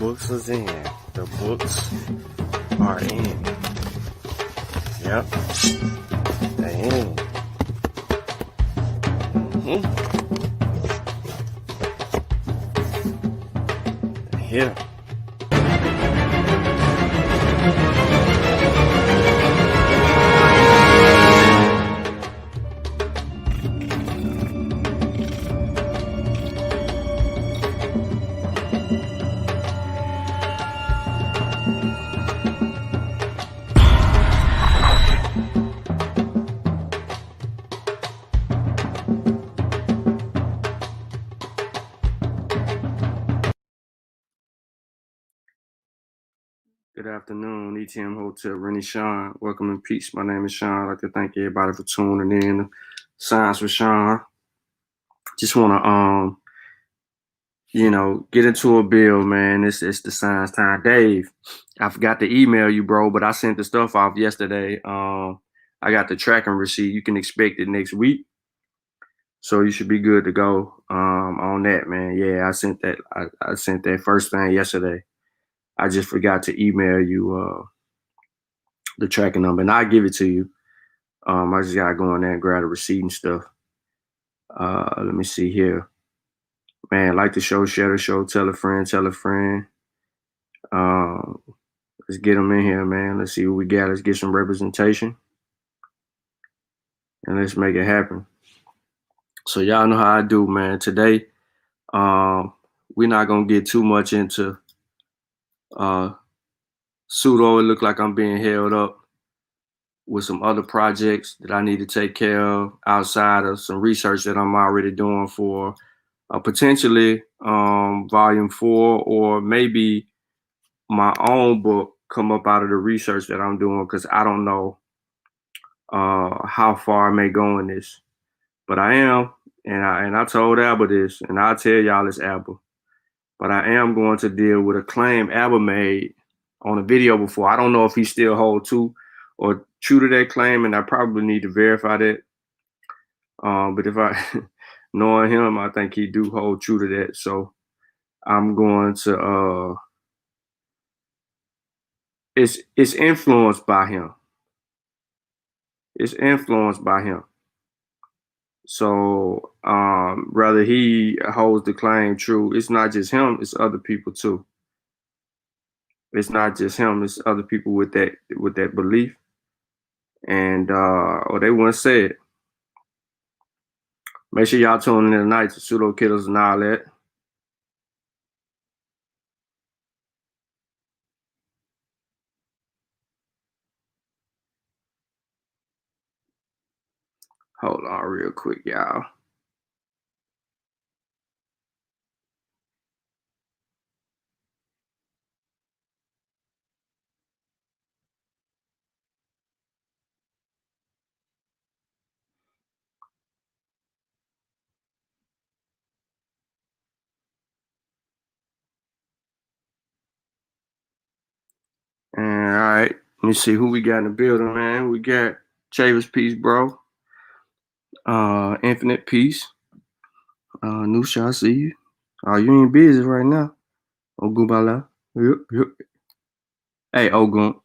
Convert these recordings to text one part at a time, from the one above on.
books is in. The books are in. Yep. They in. They here. Good afternoon, ETM Hotel, Rennie Shawn. Welcome in peace. My name is Shawn. I'd like to thank everybody for tuning in. Science with Shawn. Just want to, get into a bill, man. It's the science time. Dave, I forgot to email you, bro, but I sent the stuff off yesterday. I got the tracking receipt. You can expect it next week. So you should be good to go on that, man. Yeah, I sent that. I sent that first thing yesterday. I just forgot to email you the tracking number, and I'll give it to you. I just gotta go in there and grab the receipt and stuff. Let me see here. Man, like the show, share the show, tell a friend, tell a friend. Let's get them in here, man. Let's see what we got. Let's get some representation. And let's make it happen. So y'all know how I do, man. Today, we're not gonna get too much into pseudo. It look like I'm being held up with some other projects that I need to take care of outside of some research that I'm already doing for potentially volume 4, or maybe my own book come up out of the research that I'm doing, because I don't know how far I may go in this. But I am, and I told Abba this, and I'll tell y'all it's Abba. But I am going to deal with a claim Abba made on a video before. I don't know if he still hold to or true to that claim, and I probably need to verify that. But if I knowing him, I think he do hold true to that. So I'm going to it's influenced by him. It's influenced by him. So whether he holds the claim true, it's not just him, it's other people too. It's not just him, it's other people with that belief. And or they wouldn't say it. Make sure y'all tune in tonight to Pseudo Killers and all that. Hold on real quick, y'all. And all right, let me see who we got in the building, man. We got Chavis Peace, bro. Infinite Peace. Nusha, I see you. Oh, you ain't busy right now. Ogubala. Yep. Hey, Ogun.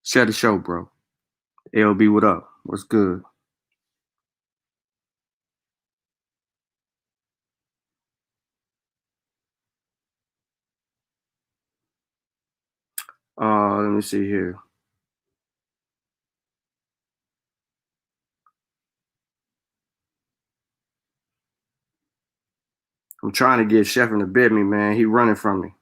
Share the show, bro. LB, what up? What's good? Let me see here. I'm trying to get Chef to bed me, man. He running from me.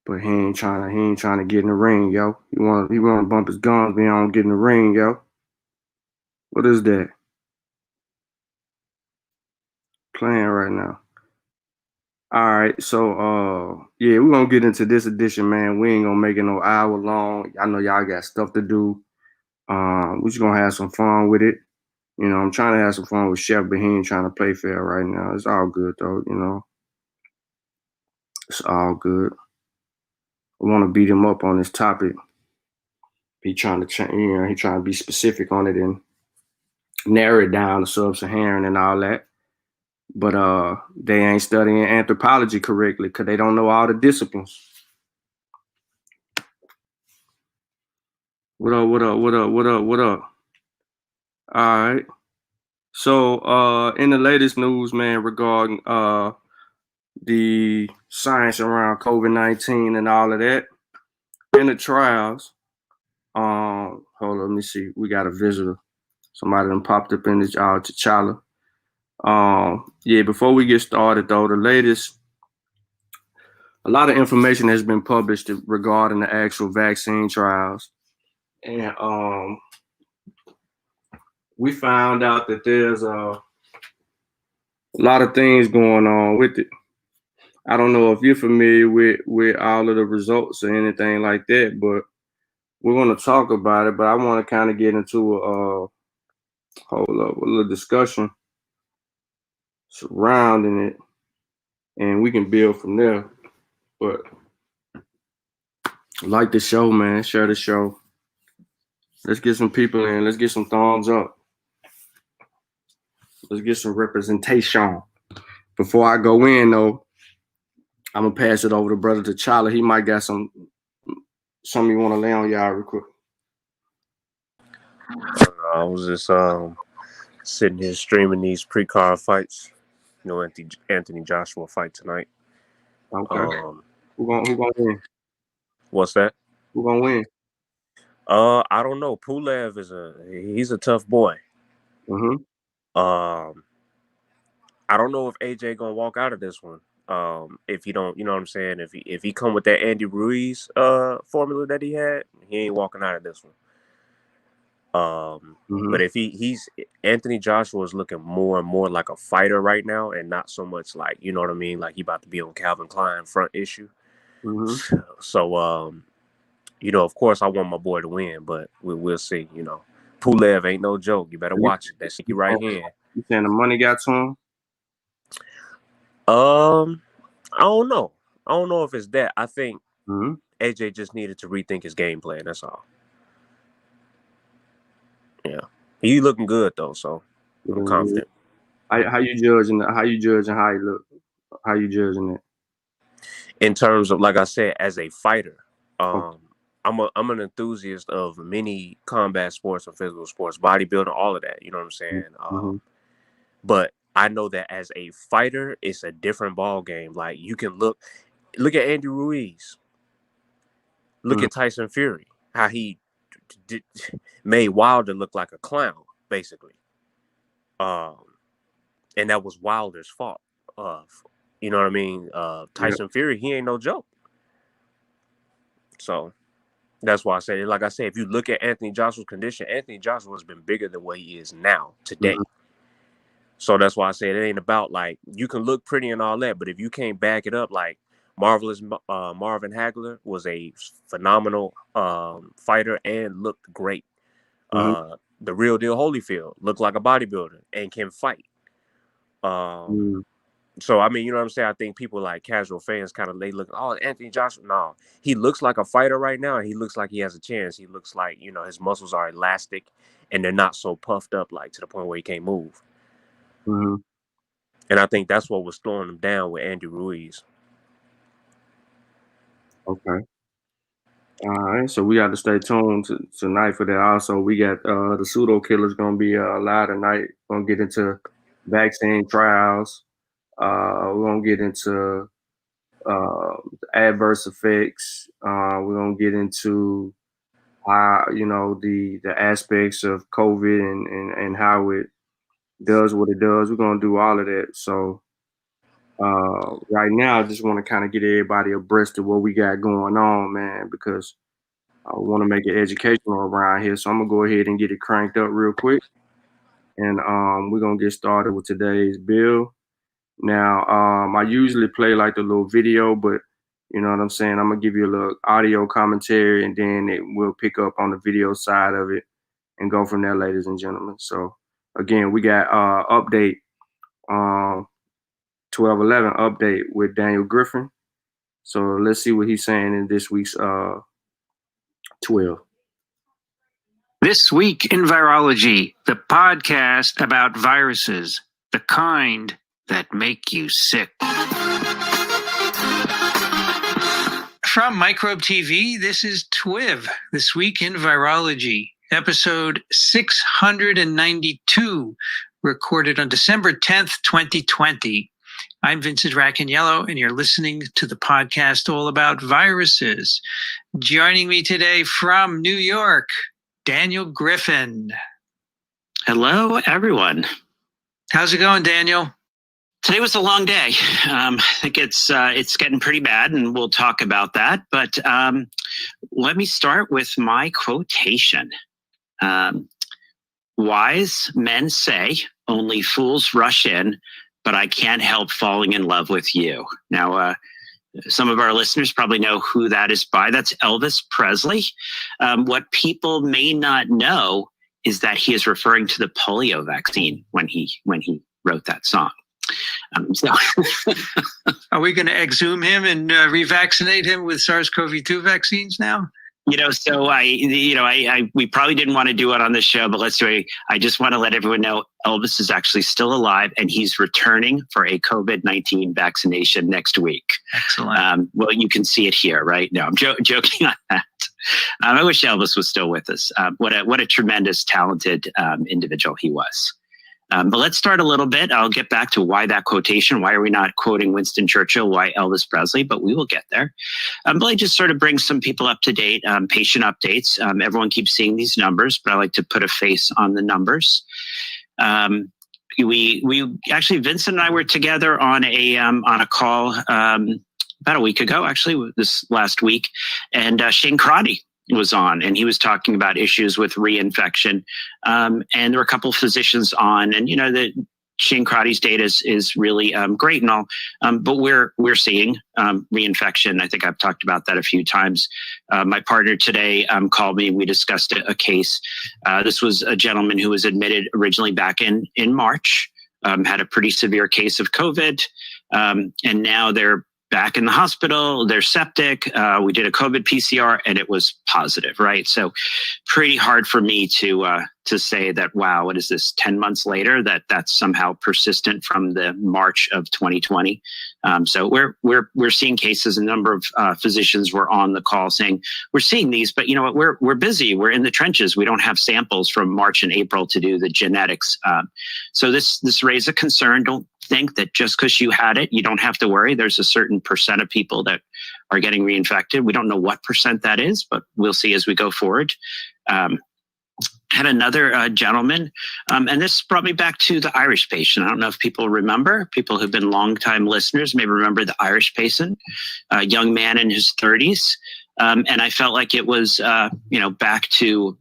But he ain't trying to get in the ring, yo. He want to bump his gums, but he don't get in the ring, yo. What is that? Playing right now. All right, so yeah, we're gonna get into this edition, man. We ain't gonna make it no hour long. I know y'all got stuff to do. We're just gonna have some fun with it. I'm trying to have some fun with Chef, but he ain't trying to play fair right now. It's all good though, It's all good. I want to beat him up on this topic. He trying to change, he trying to be specific on it and narrow it down to sub-Saharan and all that. But they ain't studying anthropology correctly because they don't know all the disciplines. What up, what up, what up, what up, what up? All right. So in the latest news, man, regarding the science around COVID-19 and all of that, in the trials, hold on, let me see. We got a visitor. Somebody done popped up in this T'Challa. Yeah, before we get started though, the latest, a lot of information has been published regarding the actual vaccine trials. And we found out that there's a lot of things going on with it. I don't know if you're familiar with all of the results or anything like that, but we're going to talk about it. But I want to kind of get into a little discussion surrounding it, and we can build from there. But like the show, man, share the show. Let's get some people in. Let's get some thumbs up. Let's get some representation. Before I go in, though, I'm gonna pass it over to Brother T'Challa. He might got something you want to lay on y'all real quick. I was just sitting here streaming these pre-card fights. You know, Anthony Joshua fight tonight. Okay. Who gonna win? What's that? Who gonna win? I don't know. Pulev he's a tough boy. Mm-hmm. I don't know if AJ gonna walk out of this one. If he don't, you know what I'm saying. If he come with that Andy Ruiz formula that he had, he ain't walking out of this one. But if he's Anthony Joshua is looking more and more like a fighter right now, and not so much like, you know what I mean, like he about to be on Calvin Klein front issue. Mm-hmm. So you know, of course I want my boy to win, but we'll see. You know, Pulev ain't no joke. You better watch it. That's your right hand. You saying the money got to him? I don't know. I don't know if it's that. I think AJ just needed to rethink his game plan. That's all. Yeah, he looking good though, so I'm confident. How you judging? How you judging how he look? How you judging it? In terms of, like I said, as a fighter, I'm an enthusiast of many combat sports and physical sports, bodybuilding, all of that. You know what I'm saying? But I know that as a fighter, it's a different ball game. Like you can look at Andy Ruiz. Look at Tyson Fury. How he made Wilder look like a clown, basically. And that was Wilder's fault. You know what I mean? Tyson Fury, he ain't no joke. So that's why I say, like I said, if you look at Anthony Joshua's condition, Anthony Joshua has been bigger than what he is now, today. So that's why I say it ain't about, like, you can look pretty and all that, but if you can't back it up, like Marvelous Marvin Hagler was a phenomenal fighter and looked great. The real deal Holyfield looked like a bodybuilder and can fight. So, I mean, you know what I'm saying? I think people like casual fans kind of, they look, oh, Anthony Joshua. No, he looks like a fighter right now, and he looks like he has a chance. He looks like, you know, his muscles are elastic, and they're not so puffed up, like, to the point where he can't move. And I think that's what was slowing him down with Andy Ruiz. Okay. All right, so we got to stay tuned tonight for that. Also, we got the pseudo killers gonna be live tonight. Gonna get into vaccine trials. We're gonna get into adverse effects. We're gonna get into the aspects of COVID and how it does what it does. We're gonna do all of that. So right now, I just want to kind of get everybody abreast of what we got going on, man, because I want to make it educational around here. So I'm gonna go ahead and get it cranked up real quick, and we're gonna get started with today's bill. Now, I usually play like the little video, but you know what I'm saying? I'm gonna give you a little audio commentary, and then we'll pick up on the video side of it and go from there, ladies and gentlemen. So again, we got update 1211 update with Daniel Griffin. So let's see what he's saying in this week's 12. This Week in Virology, the podcast about viruses, the kind that make you sick. From Microbe TV, this is TWIV, This Week in Virology, episode 692, recorded on December 10th, 2020. I'm Vincent Racaniello, and you're listening to the podcast all about viruses. Joining me today from New York, Daniel Griffin. Hello, everyone. How's it going, Daniel? Today was a long day. I think it's getting pretty bad, and we'll talk about that. But let me start with my quotation. Wise men say, only fools rush in, but I can't help falling in love with you. Now, some of our listeners probably know who that is by. That's Elvis Presley. What people may not know is that he is referring to the polio vaccine when he wrote that song. Are we going to exhume him and revaccinate him with SARS-CoV-2 vaccines now? So we probably didn't want to do it on the show, but let's do it. I just want to let everyone know Elvis is actually still alive, and he's returning for a COVID-19 vaccination next week. Excellent. Well, you can see it here, right? No, I'm joking on that. I wish Elvis was still with us. What a tremendous, talented individual he was. But let's start a little bit. I'll get back to why that quotation. Why are we not quoting Winston Churchill? Why Elvis Presley? But we will get there. But I just sort of bring some people up to date, patient updates. Everyone keeps seeing these numbers, but I like to put a face on the numbers. We actually, Vincent and I were together on a call about a week ago, actually, this last week, and Shane Crotty was on, and he was talking about issues with reinfection. And there were a couple of physicians on, and the Shane Crotty's data is really great and all, but we're seeing reinfection. I think I've talked about that a few times. My partner today called me, and we discussed a case. This was a gentleman who was admitted originally back in March, had a pretty severe case of COVID, and now they're back in the hospital, they're septic. We did a COVID PCR and it was positive, right? So pretty hard for me to say that, wow, what is this, 10 months later, that's somehow persistent from the March of 2020. So we're seeing cases. A number of physicians were on the call saying, we're seeing these, but you know what, we're busy. We're in the trenches. We don't have samples from March and April to do the genetics. So this raised a concern. Don't think that just because you had it, you don't have to worry. There's a certain percent of people that are getting reinfected. We don't know what percent that is, but we'll see as we go forward. Had another gentleman, and this brought me back to the Irish patient. I don't know if people remember, people who've been longtime listeners may remember the Irish patient, a young man in his 30s. And I felt like it was, back to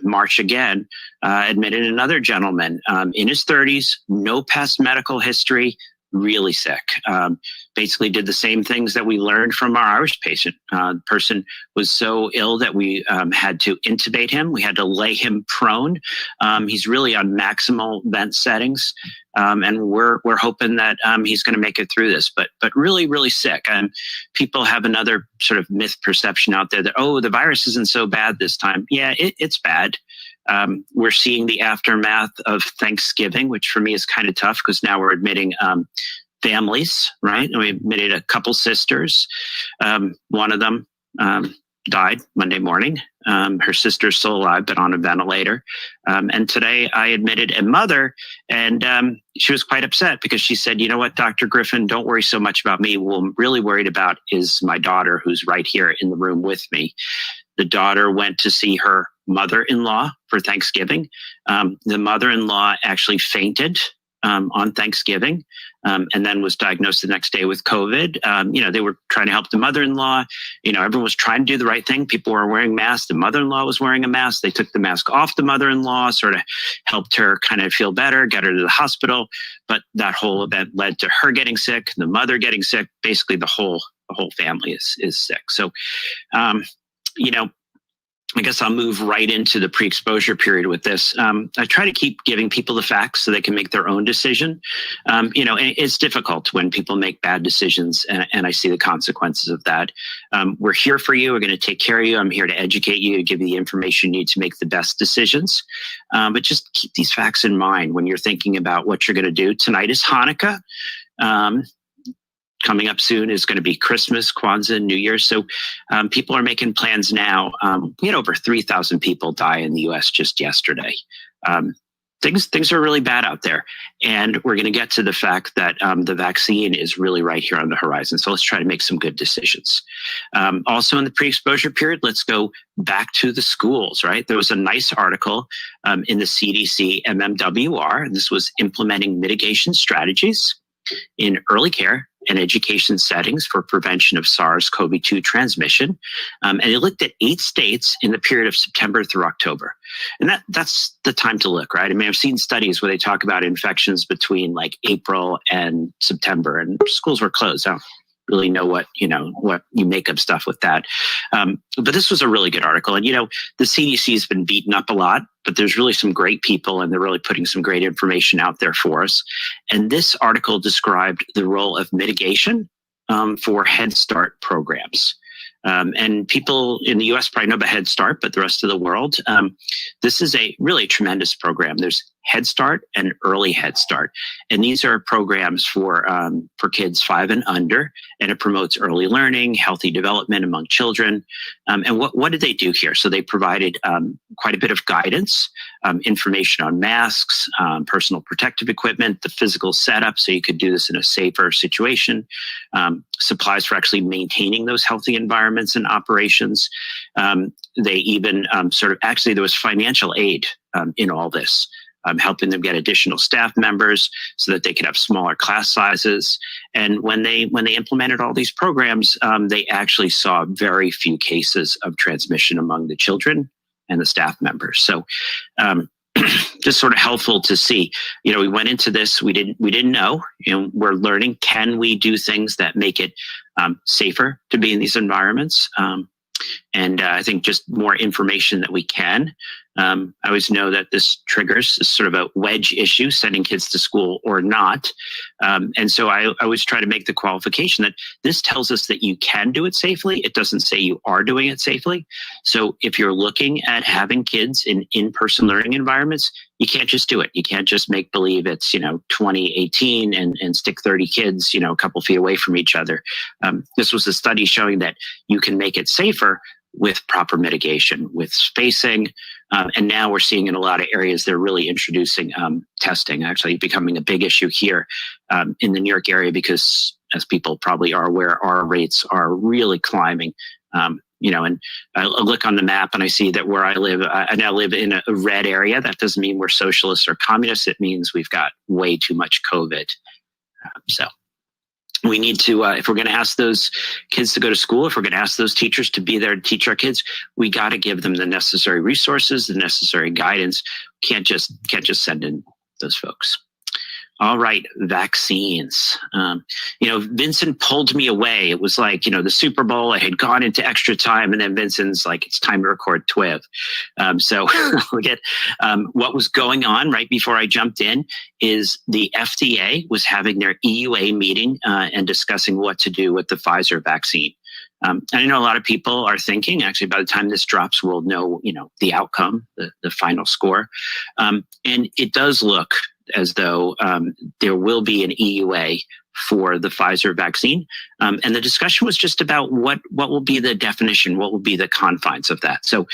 March again, admitted another gentleman in his 30s, no past medical history, really sick. Basically did the same things that we learned from our Irish patient. The person was so ill that we had to intubate him. We had to lay him prone. He's really on maximal vent settings. And we're hoping that he's going to make it through this, but really, really sick. And people have another sort of myth perception out there that, oh, the virus isn't so bad this time. Yeah, it's bad. We're seeing the aftermath of Thanksgiving, which for me is kind of tough because now we're admitting families, right? And we admitted a couple sisters. One of them died Monday morning. Her sister's still alive, but on a ventilator. And today I admitted a mother, and she was quite upset because she said, you know what, Dr. Griffin, don't worry so much about me. What I'm really worried about is my daughter, who's right here in the room with me. The daughter went to see her mother-in-law for Thanksgiving. The mother-in-law actually fainted on Thanksgiving, and then was diagnosed the next day with COVID. They were trying to help the mother-in-law. Everyone was trying to do the right thing. People were wearing masks. The mother-in-law was wearing a mask. They took the mask off the mother-in-law, sort of helped her kind of feel better, get her to the hospital. But that whole event led to her getting sick, the mother getting sick. Basically, the whole family is sick. So, I guess I'll move right into the pre-exposure period with this. I try to keep giving people the facts so they can make their own decision. It's difficult when people make bad decisions, and I see the consequences of that. We're here for you. We're going to take care of you. I'm here to educate you, to give you the information you need to make the best decisions. But just keep these facts in mind when you're thinking about what you're going to do. Tonight is Hanukkah. Coming up soon is going to be Christmas, Kwanzaa, New Year's. So people are making plans now. We had over 3,000 people die in the U.S. just yesterday. Things are really bad out there. And we're going to get to the fact that the vaccine is really right here on the horizon. So let's try to make some good decisions. Also in the pre-exposure period, let's go back to the schools, right? There was a nice article in the CDC MMWR, and this was implementing mitigation strategies in early care and education settings for prevention of SARS-CoV-2 transmission. And it looked at 8 states in the period of September through October. And that's the time to look, right? I mean, I've seen studies where they talk about infections between like April and September, and schools were closed. I don't really know what you make up stuff with that. But this was a really good article. And, the CDC has been beaten up a lot, but there's really some great people, and they're really putting some great information out there for us. And this article described the role of mitigation for Head Start programs. And people in the US probably know about Head Start, but the rest of the world, this is a really tremendous program. There's Head Start and Early Head Start. And these are programs for kids 5 and under, and it promotes early learning, healthy development among children. And what did they do here? So they provided quite a bit of guidance, information on masks, personal protective equipment, the physical setup, so you could do this in a safer situation, supplies for actually maintaining those healthy environments and operations. They even there was financial aid in all this. Helping them get additional staff members so that they could have smaller class sizes. And when they implemented all these programs, they actually saw very few cases of transmission among the children and the staff members. So just sort of helpful to see. We went into this, we didn't know. We're learning, can we do things that make it safer to be in these environments? And I think just more information that we can. I always know that this triggers is sort of a wedge issue, sending kids to school or not. And so I always try to make the qualification that this tells us that you can do it safely. It doesn't say you are doing it safely. So if you're looking at having kids in in-person learning environments, you can't just do it. You can't just make believe it's, 2018 and stick 30 kids, a couple feet away from each other. This was a study showing that you can make it safer with proper mitigation, with spacing. And now we're seeing in a lot of areas, they're really introducing testing, actually becoming a big issue here in the New York area, because as people probably are aware, our rates are really climbing. And I look on the map and I see that where I live, I now live in a red area. That doesn't mean we're socialists or communists. It means we've got way too much COVID. So we need to, if we're going to ask those kids to go to school, if we're going to ask those teachers to be there to teach our kids, we got to give them the necessary resources, the necessary guidance. Can't just send in those folks. All right, vaccines. Vincent pulled me away. It was like, the Super Bowl, I had gone into extra time, and then Vincent's like, it's time to record TWIV. So look at what was going on right before I jumped in is the FDA was having their EUA meeting and discussing what to do with the Pfizer vaccine. And I know a lot of people are thinking, actually, by the time this drops, we'll know, the outcome, the final score. And it does look as though there will be an EUA for the Pfizer vaccine. And the discussion was just about what will be the definition, what will be the confines of that. So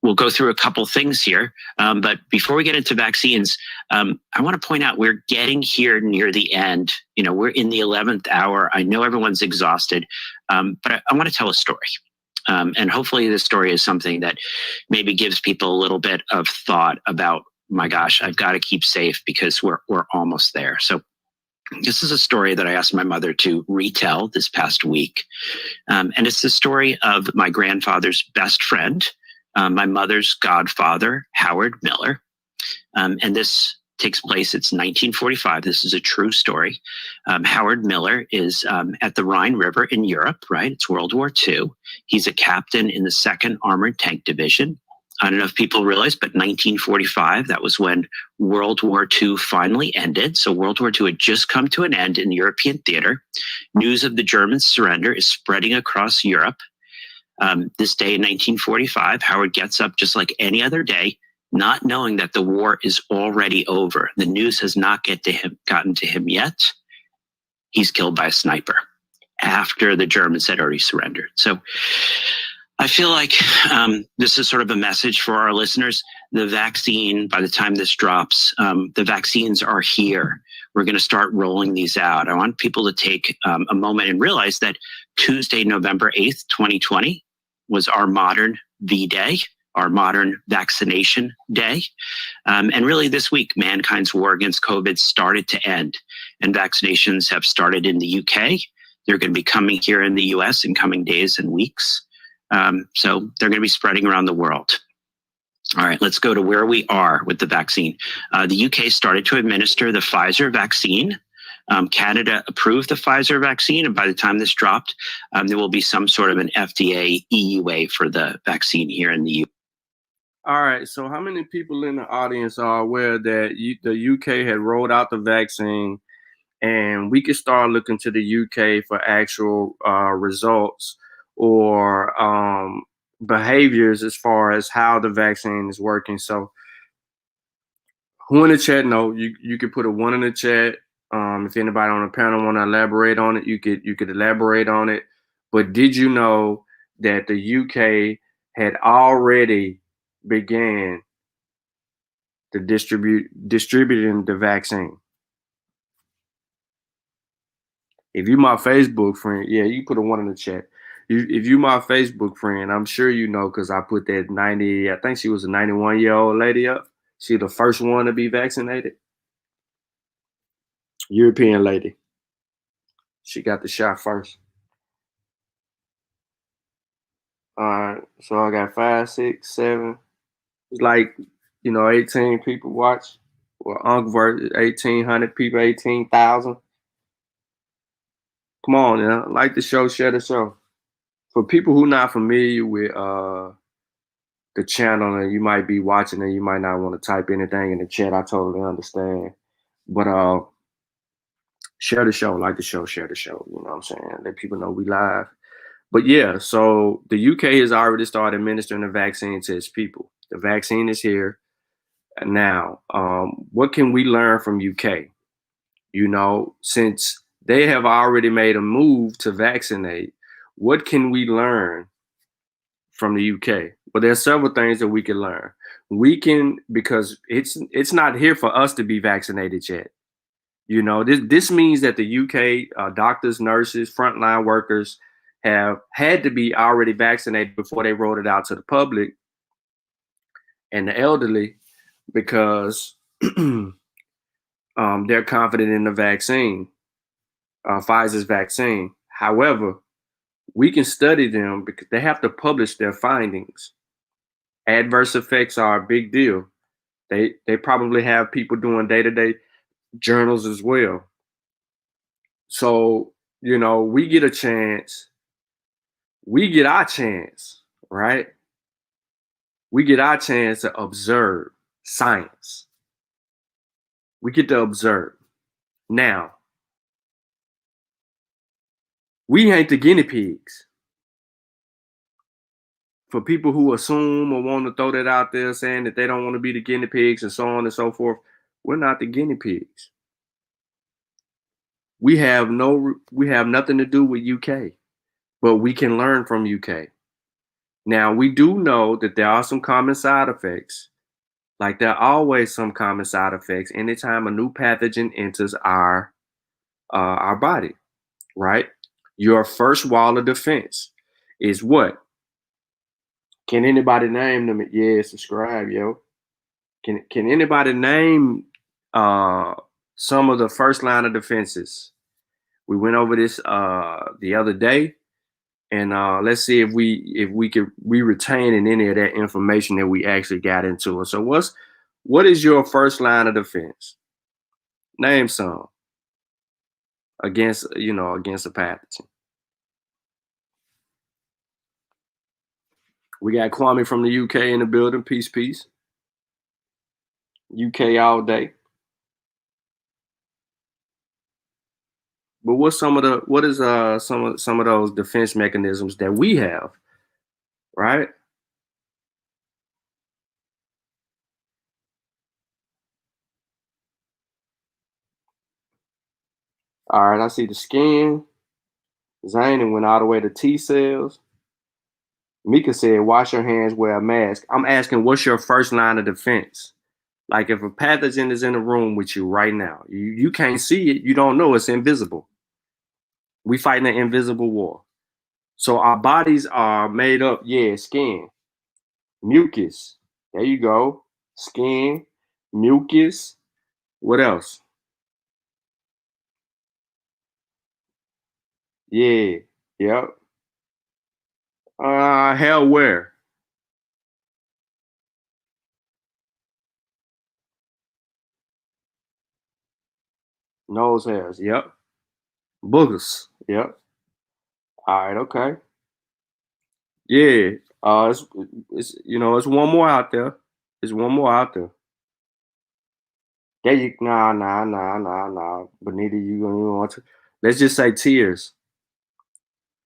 we'll go through a couple things here. But before we get into vaccines, I want to point out we're getting here near the end. We're in the 11th hour. I know everyone's exhausted, but I want to tell a story. And hopefully this story is something that maybe gives people a little bit of thought about, my gosh, I've got to keep safe because we're almost there. So this is a story that I asked my mother to retell this past week. And it's the story of my grandfather's best friend, my mother's godfather, Howard Miller. And this takes place. It's 1945. This is a true story. Howard Miller is at the Rhine River in Europe, right? It's World War II. He's a captain in the 2nd Armored Tank Division. I don't know if people realize, but 1945, that was when World War II finally ended. So World War II had just come to an end in European theater. News of the German surrender is spreading across Europe. This day in 1945, Howard gets up just like any other day, not knowing that the war is already over. The news has not gotten to him yet. He's killed by a sniper after the Germans had already surrendered. So I feel like this is sort of a message for our listeners. The vaccine, by the time this drops, the vaccines are here. We're going to start rolling these out. I want people to take a moment and realize that Tuesday, November 8th, 2020 was our modern V-Day, our modern vaccination day. And really this week, mankind's war against COVID started to end, and vaccinations have started in the UK. They're going to be coming here in the US in coming days and weeks. So they're going to be spreading around the world. All right, let's go to where we are with the vaccine. The UK started to administer the Pfizer vaccine. Canada approved the Pfizer vaccine, and by the time this dropped, there will be some sort of an FDA EUA for the vaccine here in the U.S. All right, so how many people in the audience are aware that the UK had rolled out the vaccine, and we could start looking to the UK for actual results or behaviors as far as how the vaccine is working? So who in the chat know? You could put a 1 in the chat. If anybody on the panel want to elaborate on it, you could elaborate on it. But did you know that the UK had already began to distributing the vaccine? If you my Facebook friend, yeah, you put a 1 in the chat. If you my Facebook friend, I'm sure you know, because I put that 90, I think she was a 91-year-old lady up. She the first one to be vaccinated. European lady. She got the shot first. All right, so I got 5, 6, 7. It's like, 18 people watch. Well, Unkverse, 1,800 people, 18,000. Come on, now, like the show, share the show. For people who not familiar with the channel, and you might be watching and you might not want to type anything in the chat, I totally understand. But share the show, like the show, share the show. You know what I'm saying? Let people know we live. But yeah, so the UK has already started administering the vaccine to its people. The vaccine is here. Now, what can we learn from UK? Since they have already made a move to vaccinate, what can we learn from the UK? Well, there's several things that we can learn. We can, because it's not here for us to be vaccinated yet. This means that the UK doctors, nurses, frontline workers have had to be already vaccinated before they rolled it out to the public and the elderly, because they're confident in the vaccine, Pfizer's vaccine. However, we can study them because they have to publish their findings. Adverse effects are a big deal. They probably have people doing day-to-day journals as well. So, we get a chance. We get our chance, right? We get our chance to observe science. We get to observe. Now, we ain't the guinea pigs. For people who assume or want to throw that out there saying that they don't want to be the guinea pigs and so on and so forth, we're not the guinea pigs. We have nothing to do with UK, but we can learn from UK. Now, we do know that there are some common side effects. Like there are always some common side effects anytime a new pathogen enters our body, right? Your first wall of defense is what? Can anybody name them? Yeah, subscribe, yo. Can anybody name some of the first line of defenses? We went over this the other day, and let's see if we retain in any of that information that we actually got into it. So What is your first line of defense? Name some against a pathogen. We got Kwame from the UK in the building. Peace, peace. UK all day. But what's some of those defense mechanisms that we have, right? All right, I see the skin. Zane went all the way to T cells. Mika said, wash your hands, wear a mask. I'm asking, what's your first line of defense? Like if a pathogen is in the room with you right now, you can't see it, you don't know, it's invisible. We fighting an invisible war. So our bodies are made up, skin, mucus. There you go. Skin, mucus. What else? Yeah, yep. Hell, where? Nose hairs, yep. Boogers, yep. All right, okay. Yeah, it's one more out there. There's one more out there. There you nah. Benita, you gonna want to? Let's just say tears.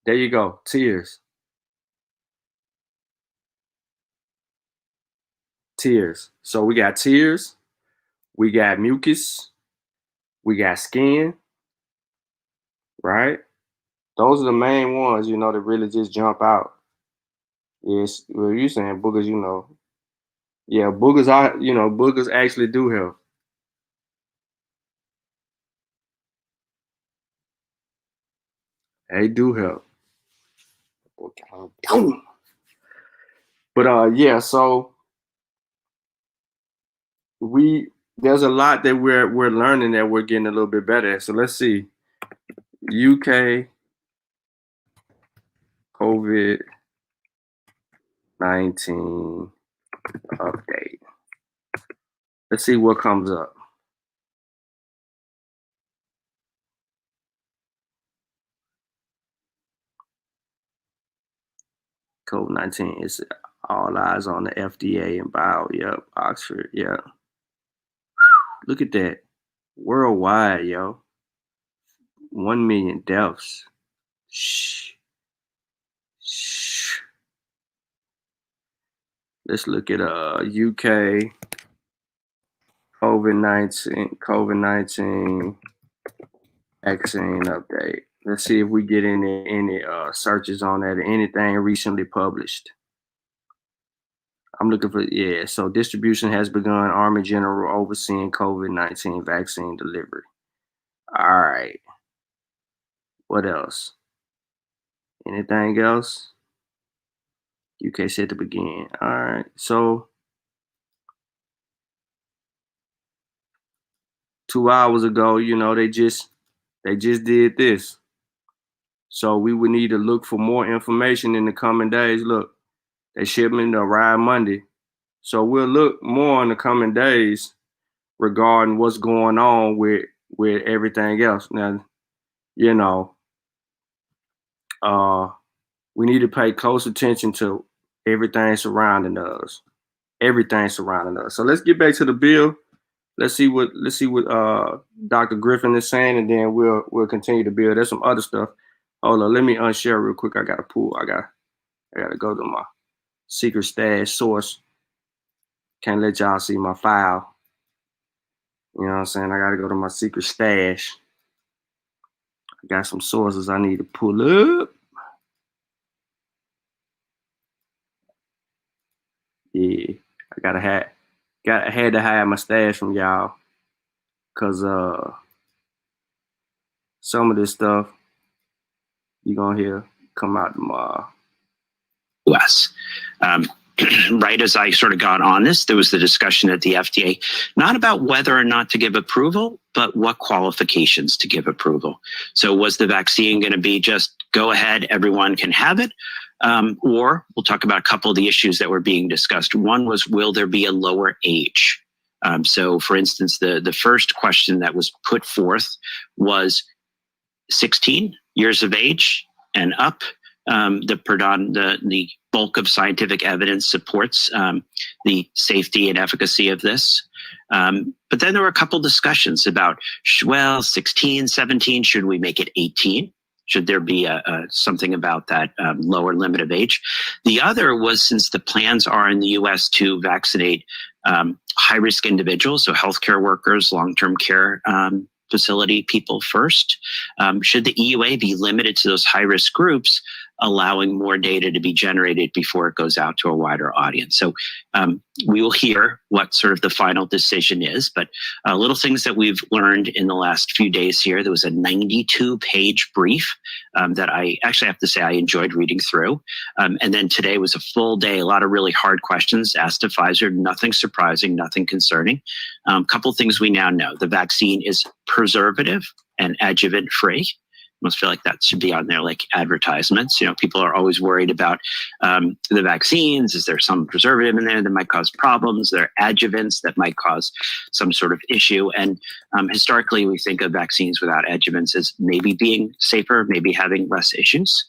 There you go, tears. Tears. So we got tears, we got mucus, we got skin, right? Those are the main ones, that really just jump out. Yes, well, you saying boogers, Yeah, boogers actually do help. They do help. But so there's a lot that we're learning that we're getting a little bit better at. So let's see. UK COVID-19 update. Let's see what comes up. COVID-19 is all eyes on the FDA and bio. Yep, Oxford. Yep. Look at that. Worldwide, yo. 1 million deaths. Shh. Let's look at UK COVID-19 vaccine update. Let's see if we get any searches on that or anything recently published. I'm looking for, so distribution has begun. Army General overseeing COVID-19 vaccine delivery. All right. What else? Anything else? UK said to begin. All right. So 2 hours ago, they just did this. So we would need to look for more information in the coming days. Look, that shipment arrived Monday. So we'll look more in the coming days regarding what's going on with everything else. Now, we need to pay close attention to everything surrounding us. So let's get back to the bill. Let's see what Dr. Griffin is saying, and then we'll continue to build. There's some other stuff. Hold on, let me unshare real quick. I gotta go to my secret stash source. Can't let y'all see my file. You know what I'm saying? I gotta go to my secret stash. I got some sources I need to pull up. Yeah, I had to hide my stash from y'all, cause some of this stuff you're gonna hear come out tomorrow. US. Right as I sort of got on this, there was the discussion at the FDA, not about whether or not to give approval, but what qualifications to give approval. So was the vaccine going to be just go ahead, everyone can have it? Or we'll talk about a couple of the issues that were being discussed. One was, will there be a lower age So, for instance, the first question that was put forth was 16 years of age and up. The bulk of scientific evidence supports the safety and efficacy of this. But then there were a couple discussions about, 16, 17, should we make it 18? Should there be something about that lower limit of age? The other was, since the plans are in the US to vaccinate high-risk individuals, so healthcare workers, long-term care facility people first, should the EUA be limited to those high-risk groups, allowing more data to be generated before it goes out to a wider audience? So we will hear what sort of the final decision is, but little things that we've learned in the last few days here. There was a 92-page brief that I actually have to say I enjoyed reading through. And then today was a full day, a lot of really hard questions asked of Pfizer, nothing surprising, nothing concerning. Couple things we now know. The vaccine is preservative and adjuvant free. Almost feel like that should be on there like advertisements. People are always worried about the vaccines. Is there some preservative in there that might cause problems? There are adjuvants that might cause some sort of issue. And historically, we think of vaccines without adjuvants as maybe being safer, maybe having less issues.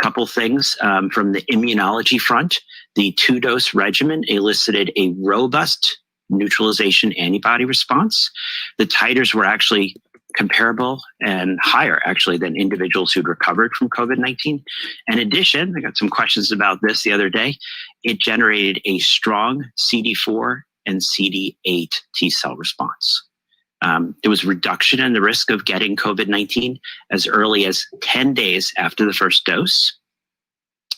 Couple things from the immunology front. The 2-dose regimen elicited a robust neutralization antibody response. The titers were actually comparable and higher actually than individuals who'd recovered from COVID-19. In addition, I got some questions about this the other day. It generated a strong CD4 and CD8 T cell response. There was reduction in the risk of getting COVID-19 as early as 10 days after the first dose.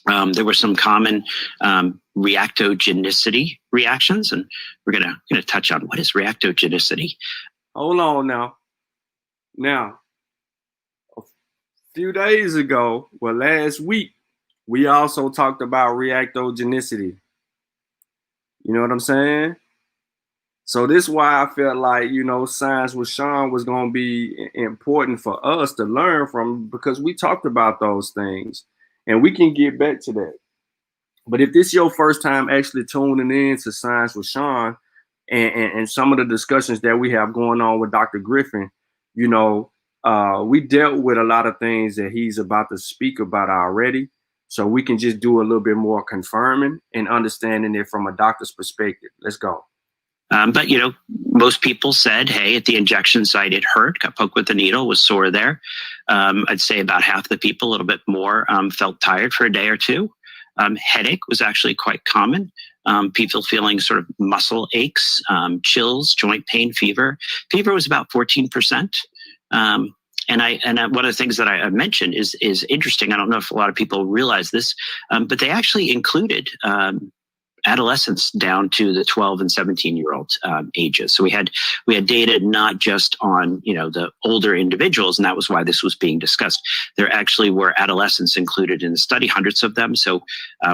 There were some common reactogenicity reactions, and we're gonna touch on what is reactogenicity. Hold on now. Now, a few days ago, last week, we also talked about reactogenicity. You know what I'm saying? So this is why I felt like, Science with Shawn was going to be important for us to learn from, because we talked about those things and we can get back to that. But if this is your first time actually tuning in to Science with Shawn and some of the discussions that we have going on with Dr. Griffin, we dealt with a lot of things that he's about to speak about already. So we can just do a little bit more confirming and understanding it from a doctor's perspective. Let's go. But, most people said, hey, at the injection site, it hurt, got poked with a needle, was sore there. I'd say about half the people, a little bit more, felt tired for a day or two. Headache was actually quite common. People feeling sort of muscle aches, chills, joint pain, fever. Fever was about 14%. And one of the things that I mentioned is interesting. I don't know if a lot of people realize this, but they actually included adolescents down to the 12 and 17-year-old ages. So we had data not just on the older individuals, and that was why this was being discussed. There actually were adolescents included in the study, hundreds of them. So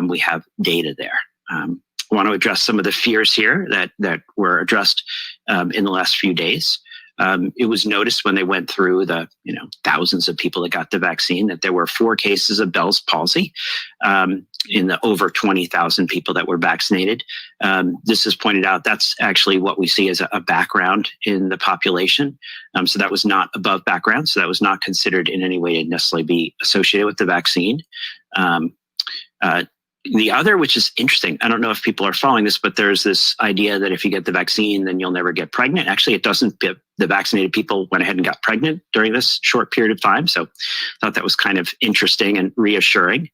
we have data there. I want to address some of the fears here that were addressed in the last few days. It was noticed when they went through the thousands of people that got the vaccine that there were 4 cases of Bell's palsy in the over 20,000 people that were vaccinated. This is pointed out. That's actually what we see as a background in the population. So that was not above background. So that was not considered in any way to necessarily be associated with the vaccine. The other, which is interesting, I don't know if people are following this, but there's this idea that if you get the vaccine, then you'll never get pregnant. Actually, it doesn't. The vaccinated people went ahead and got pregnant during this short period of time. So I thought that was kind of interesting and reassuring.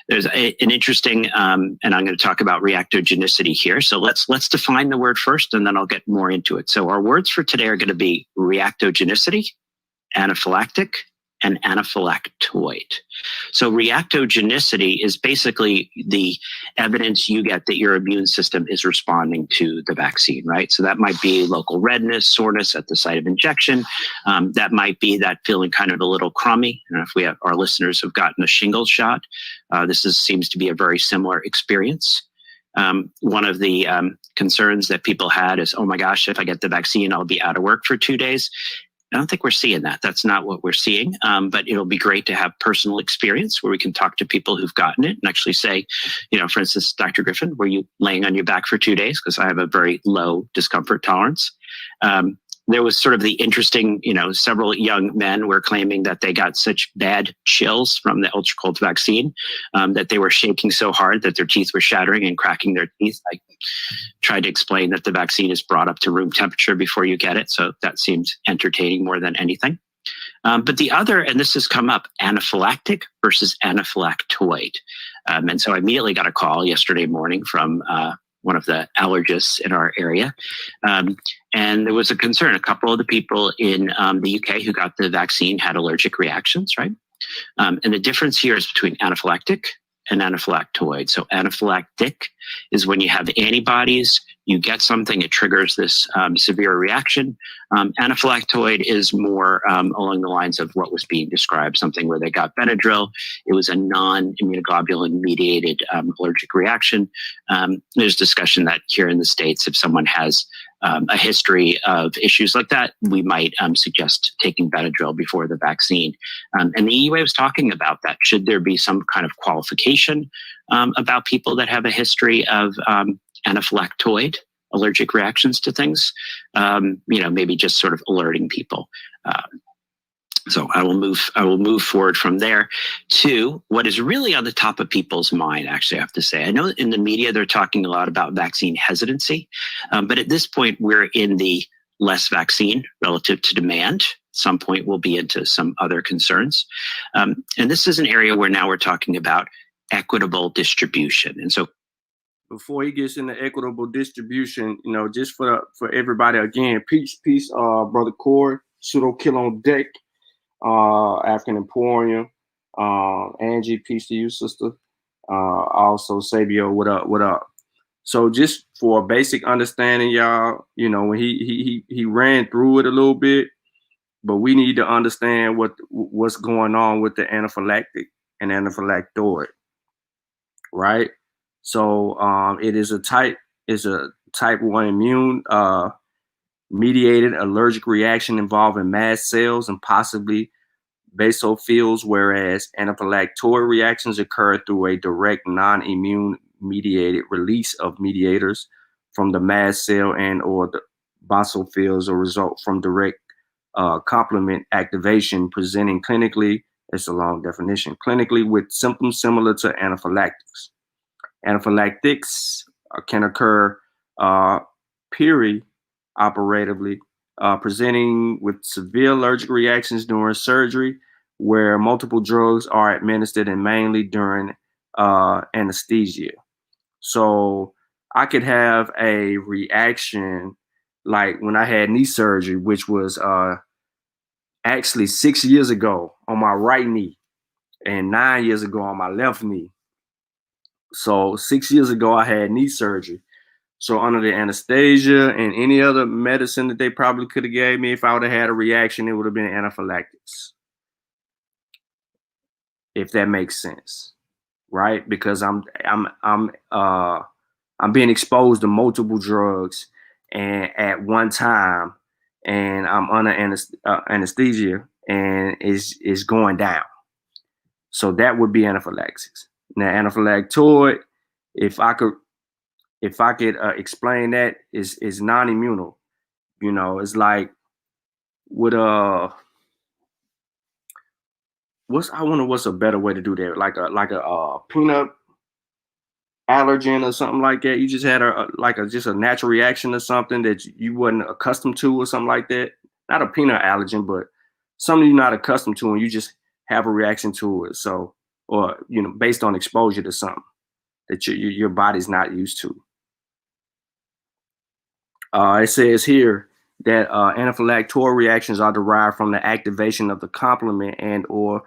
There's an interesting, and I'm going to talk about reactogenicity here. So let's define the word first, and then I'll get more into it. So our words for today are going to be reactogenicity, anaphylactic, and anaphylactoid. So reactogenicity is basically the evidence you get that your immune system is responding to the vaccine, right? So that might be local redness, soreness at the site of injection. That might be that feeling kind of a little crummy. I don't know if our listeners have gotten a shingles shot. Seems to be a very similar experience. One of the concerns that people had is, oh my gosh, if I get the vaccine, I'll be out of work for 2 days. I don't think we're seeing that. That's not what we're seeing. But it'll be great to have personal experience where we can talk to people who've gotten it and actually say, for instance, Dr. Griffin, were you laying on your back for 2 days? Because I have a very low discomfort tolerance. There was sort of the interesting, several young men were claiming that they got such bad chills from the ultra cold vaccine that they were shaking so hard that their teeth were shattering and cracking their teeth. I tried to explain that the vaccine is brought up to room temperature before you get it. So that seemed entertaining more than anything. But the other, and this has come up, anaphylactic versus anaphylactoid. And so I immediately got a call yesterday morning from one of the allergists in our area. And there was a concern. A couple of the people in the UK who got the vaccine had allergic reactions, right? And the difference here is between anaphylactic and anaphylactoid. So anaphylactic is when you have antibodies, you get something, it triggers this severe reaction. Anaphylactoid is more along the lines of what was being described, something where they got Benadryl. It was a non-immunoglobulin mediated allergic reaction. There's discussion that here in the States, if someone has a history of issues like that, we might suggest taking Benadryl before the vaccine. And the EUA was talking about that. Should there be some kind of qualification about people that have a history of anaphylactoid allergic reactions to things? Maybe just sort of alerting people. So I will move forward from there to what is really on the top of people's mind, actually, I have to say. I know in the media, they're talking a lot about vaccine hesitancy, but at this point, we're in the less vaccine relative to demand. At some point, we'll be into some other concerns. And this is an area where now we're talking about equitable distribution. And so before he gets into equitable distribution, just for everybody, again, peace, Brother Cord, Pseudo Kill on deck. African Emporium, Angie, peace to you, sister. Also Sabio, what up? So just for a basic understanding, y'all, when he ran through it a little bit, but we need to understand what's going on with the anaphylactic and anaphylactoid, right? So it is a type 1 immune mediated allergic reaction involving mast cells and possibly basophils, whereas anaphylactoid reactions occur through a direct non-immune mediated release of mediators from the mast cell and or the basophils, or result from direct complement activation, presenting clinically, it's a long definition, clinically with symptoms similar to anaphylactics. Anaphylactics can occur operatively, presenting with severe allergic reactions during surgery, where multiple drugs are administered and mainly during anesthesia. So I could have a reaction like when I had knee surgery, which was actually 6 years ago on my right knee and 9 years ago on my left knee. So 6 years ago, I had knee surgery. So under the anesthesia and any other medicine that they probably could have gave me, if I would have had a reaction, it would have been anaphylactics. If that makes sense, right? Because I'm being exposed to multiple drugs and at one time, and I'm under anesthesia, and is going down. So that would be anaphylaxis. Now anaphylactoid, if I could explain that, is non-immunal. It's like with what's a better way to do that? Like a peanut allergen or something like that. You just had just a natural reaction to something that you wasn't accustomed to or something like that. Not a peanut allergen, but something you're not accustomed to and you just have a reaction to it. So, or based on exposure to something that your body's not used to. It says here that anaphylactoid reactions are derived from the activation of the complement and or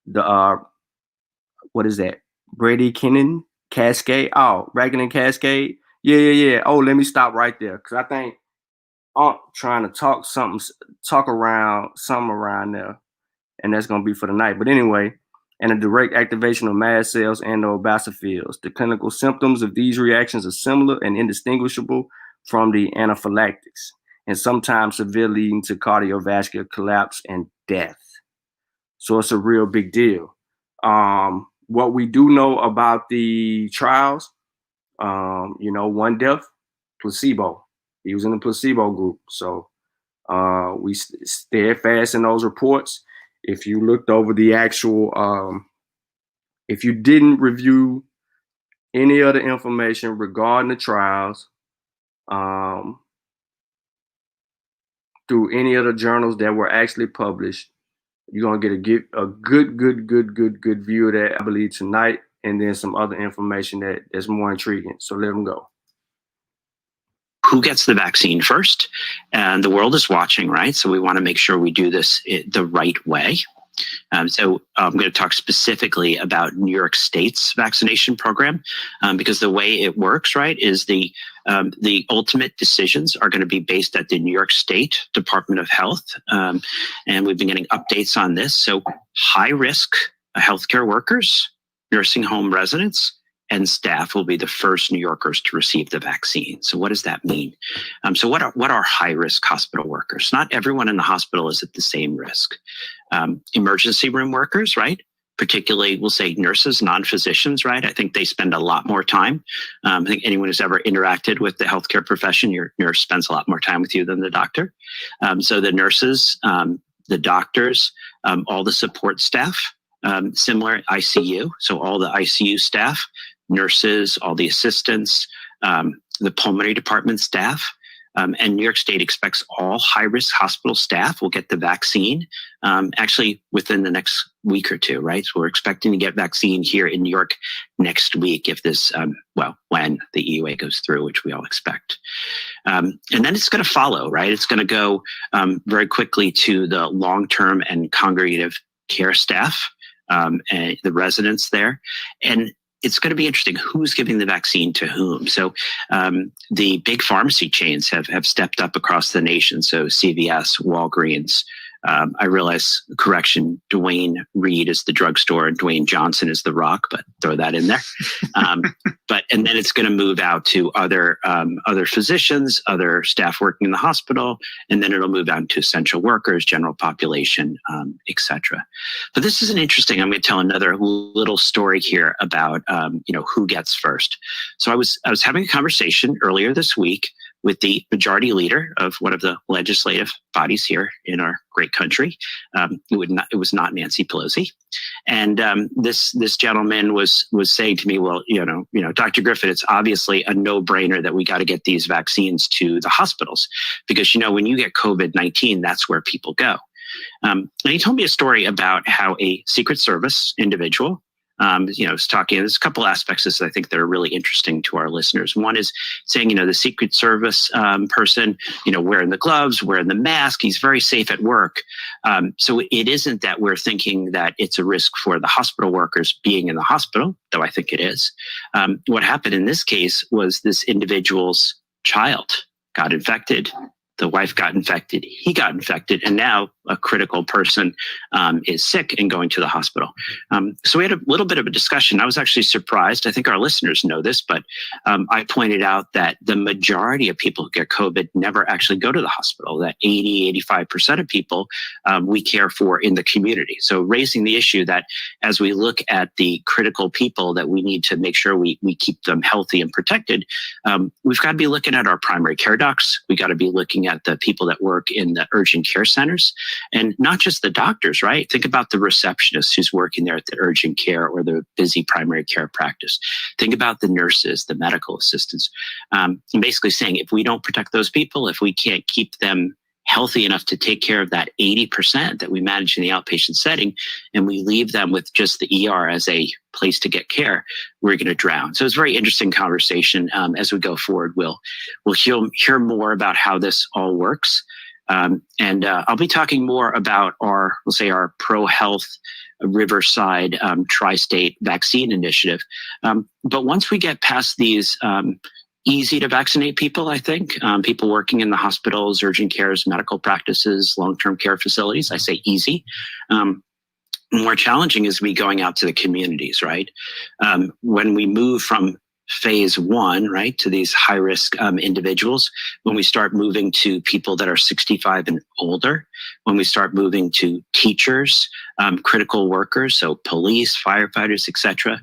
the what is that? Bradykinin cascade. Oh, Bradykinin cascade. Yeah. Oh, let me stop right there because I think I'm trying to talk around something around there, and that's gonna be for the night. But anyway, and a direct activation of mast cells and or basophils. The clinical symptoms of these reactions are similar and indistinguishable from the anaphylactics. and sometimes severe, leading to cardiovascular collapse and death. So it's a real big deal. What we do know about the trials, one death, placebo. He was in the placebo group. So we steadfast in those reports. If you looked over the actual, if you didn't review any other information regarding the trials, through any other journals that were actually published, you're gonna get a good view of that, I believe, tonight, and then some other information that's more intriguing. So let them go. Who gets the vaccine first? And the world is watching, right? So we want to make sure we do this the right way. So I'm going to talk specifically about New York State's vaccination program, because the way it works, right, is the ultimate decisions are going to be based at the New York State Department of Health. And we've been getting updates on this. So high risk healthcare workers, nursing home residents, and staff will be the first New Yorkers to receive the vaccine. So what does that mean? So what are high-risk hospital workers? Not everyone in the hospital is at the same risk. Emergency room workers, right? Particularly, we'll say nurses, non-physicians, right? I think they spend a lot more time. I think anyone who's ever interacted with the healthcare profession, your nurse spends a lot more time with you than the doctor. So the nurses, the doctors, all the support staff, similar ICU. So all the ICU staff, nurses, all the assistants, the pulmonary department staff, and New York State expects all high-risk hospital staff will get the vaccine actually within the next week or two, right? So we're expecting to get vaccine here in New York next week if this, when the EUA goes through, which we all expect. And then it's going to follow, right? It's going to go very quickly to the long-term and congregative care staff, and the residents there. And it's going to be interesting who's giving the vaccine to whom. So the big pharmacy chains have stepped up across the nation. So CVS, Walgreens, I realize, correction, Dwayne Reed is the drugstore and Dwayne Johnson is the rock, but throw that in there. And then it's going to move out to other physicians, other staff working in the hospital, and then it'll move out to essential workers, general population, et cetera. But this is an interesting, I'm going to tell another little story here about, who gets first. So I was having a conversation earlier this week with the majority leader of one of the legislative bodies here in our great country. It was not Nancy Pelosi. And this gentleman was saying to me, well, Dr. Griffin, it's obviously a no-brainer that we got to get these vaccines to the hospitals because, when you get COVID-19, that's where people go. And he told me a story about how a Secret Service individual, was talking. There's a couple aspects of this I think that are really interesting to our listeners. One is saying, the Secret Service person, wearing the gloves, wearing the mask, he's very safe at work. So it isn't that we're thinking that it's a risk for the hospital workers being in the hospital, though I think it is. What happened in this case was this individual's child got infected. The wife got infected, he got infected, and now a critical person is sick and going to the hospital. So we had a little bit of a discussion. I was actually surprised. I think our listeners know this, but I pointed out that the majority of people who get COVID never actually go to the hospital, that 85% of people we care for in the community. So raising the issue that as we look at the critical people that we need to make sure we keep them healthy and protected, we've got to be looking at our primary care docs. We got to be looking at the people that work in the urgent care centers, and not just the doctors, right? Think about the receptionist who's working there at the urgent care or the busy primary care practice. Think about the nurses, the medical assistants. And basically saying, if we don't protect those people, if we can't keep them healthy enough to take care of that 80% that we manage in the outpatient setting, and we leave them with just the ER as a place to get care, we're going to drown. So it's a very interesting conversation. As we go forward, we'll hear more about how this all works. And I'll be talking more about our pro-health Riverside tri-state vaccine initiative. But once we get past these easy to vaccinate people, I think, people working in the hospitals, urgent cares, medical practices, long-term care facilities, I say easy. More challenging is going out to the communities, right? When we move from phase one, right, to these high risk individuals, when we start moving to people that are 65 and older, when we start moving to teachers, critical workers, so police, firefighters, etc.,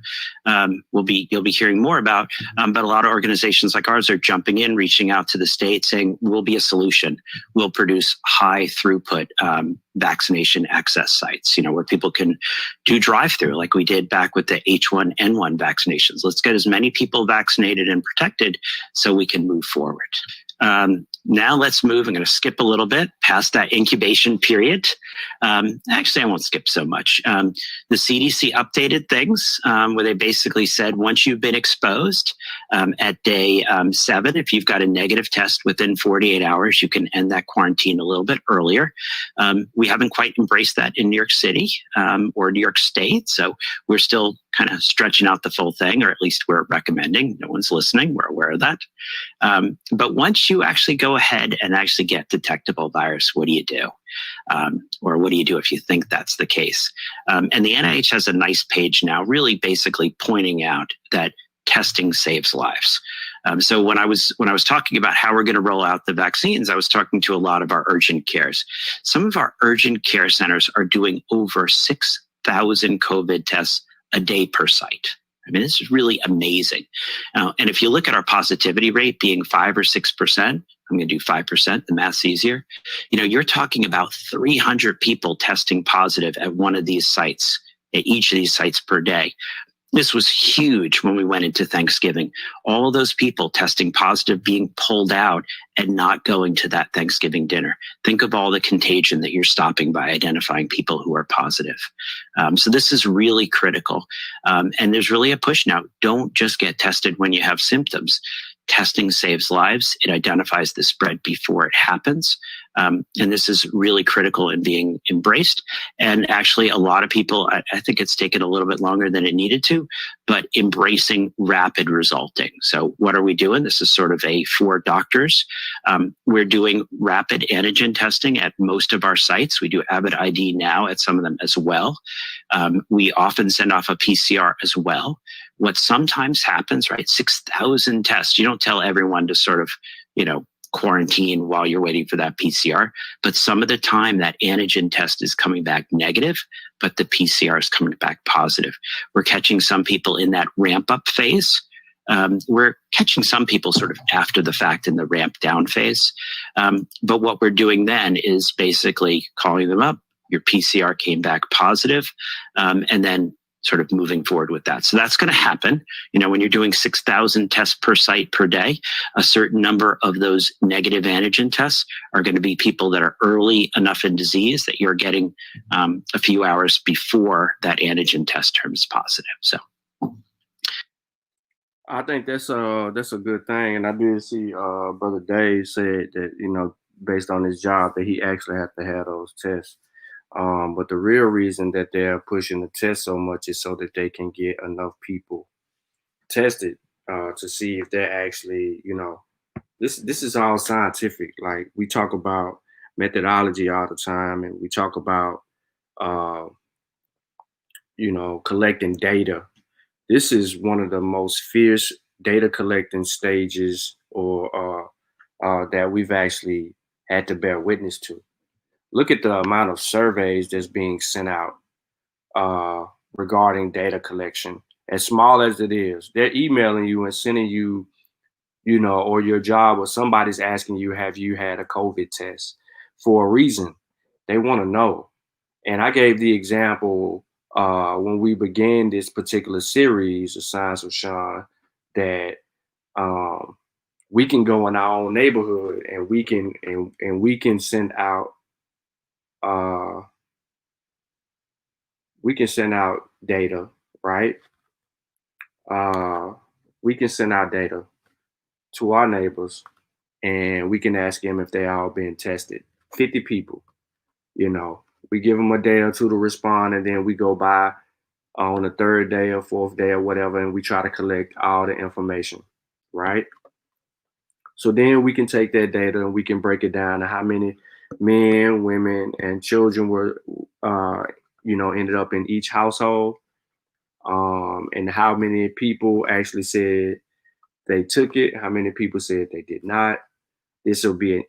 you'll be hearing more about. But a lot of organizations like ours are jumping in, reaching out to the state, saying we'll be a solution. We'll produce high throughput vaccination access sites, where people can do drive-through like we did back with the H1N1 vaccinations. Let's get as many people vaccinated and protected so we can move forward. Now let's move. I'm going to skip a little bit past that incubation period. Actually, I won't skip so much. The CDC updated things where they basically said once you've been exposed at day 7, if you've got a negative test within 48 hours, you can end that quarantine a little bit earlier. We haven't quite embraced that in New York City or New York State, so we're still kind of stretching out the full thing, or at least we're recommending. No one's listening. We're aware of that. But once you actually go ahead and actually get detectable virus, what do you do? Or what do you do if you think that's the case? And the NIH has a nice page now, really basically pointing out that testing saves lives. So when I was talking about how we're going to roll out the vaccines, I was talking to a lot of our urgent cares. Some of our urgent care centers are doing over 6,000 COVID tests a day per site. I mean, this is really amazing. And if you look at our positivity rate being 5 or 6%, I'm going to do 5%, the math's easier. You're talking about 300 people testing positive at one of these sites, at each of these sites per day. This was huge when we went into Thanksgiving. All of those people testing positive, being pulled out and not going to that Thanksgiving dinner. Think of all the contagion that you're stopping by identifying people who are positive. So this is really critical. And there's really a push now. Don't just get tested when you have symptoms. Testing saves lives. It identifies the spread before it happens. And this is really critical in being embraced. And actually, a lot of people, I think it's taken a little bit longer than it needed to, but embracing rapid resulting. So what are we doing? This is sort of for doctors. We're doing rapid antigen testing at most of our sites. We do Avid ID now at some of them as well. We often send off a PCR as well. What sometimes happens, right? 6,000 tests. You don't tell everyone to sort of, quarantine while you're waiting for that PCR. But some of the time that antigen test is coming back negative, but the PCR is coming back positive. We're catching some people in that ramp up phase. We're catching some people sort of after the fact in the ramp down phase. But what we're doing then is basically calling them up. Your PCR came back positive, and then sort of moving forward with that. So that's going to happen. When you're doing 6,000 tests per site per day, a certain number of those negative antigen tests are going to be people that are early enough in disease that you're getting a few hours before that antigen test turns positive. So I think that's a good thing. And I did see Brother Dave said that, based on his job, that he actually had to have those tests. But the real reason that they're pushing the test so much is so that they can get enough people tested to see if they're actually, this is all scientific. Like, we talk about methodology all the time, and we talk about, collecting data. This is one of the most fierce data collecting stages or that we've actually had to bear witness to. Look at the amount of surveys that's being sent out regarding data collection. As small as it is, they're emailing you and sending you, or your job, or somebody's asking you, have you had a COVID test, for a reason. They want to know. And I gave the example when we began this particular series, The Science of Shawn, that we can go in our own neighborhood and we can send out data, right? We can send out data to our neighbors, and we can ask them if they all been tested. 50 people, we give them a day or two to respond, and then we go by on the third day or fourth day or whatever, and we try to collect all the information, right? So then we can take that data and we can break it down to how many men, women, and children were, ended up in each household, and how many people actually said they took it, how many people said they did not. This will be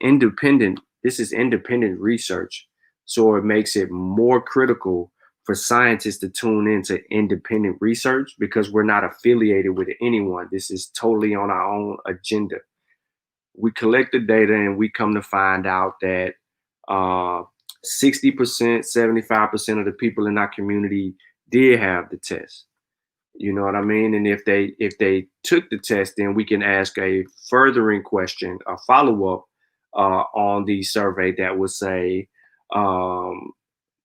this is independent research. So it makes it more critical for scientists to tune into independent research because we're not affiliated with anyone. This is totally on our own agenda. We collect the data and we come to find out that 60%, 75% of the people in our community did have the test. You know what I mean? And if they took the test, then we can ask a furthering question, a follow-up on the survey that would say,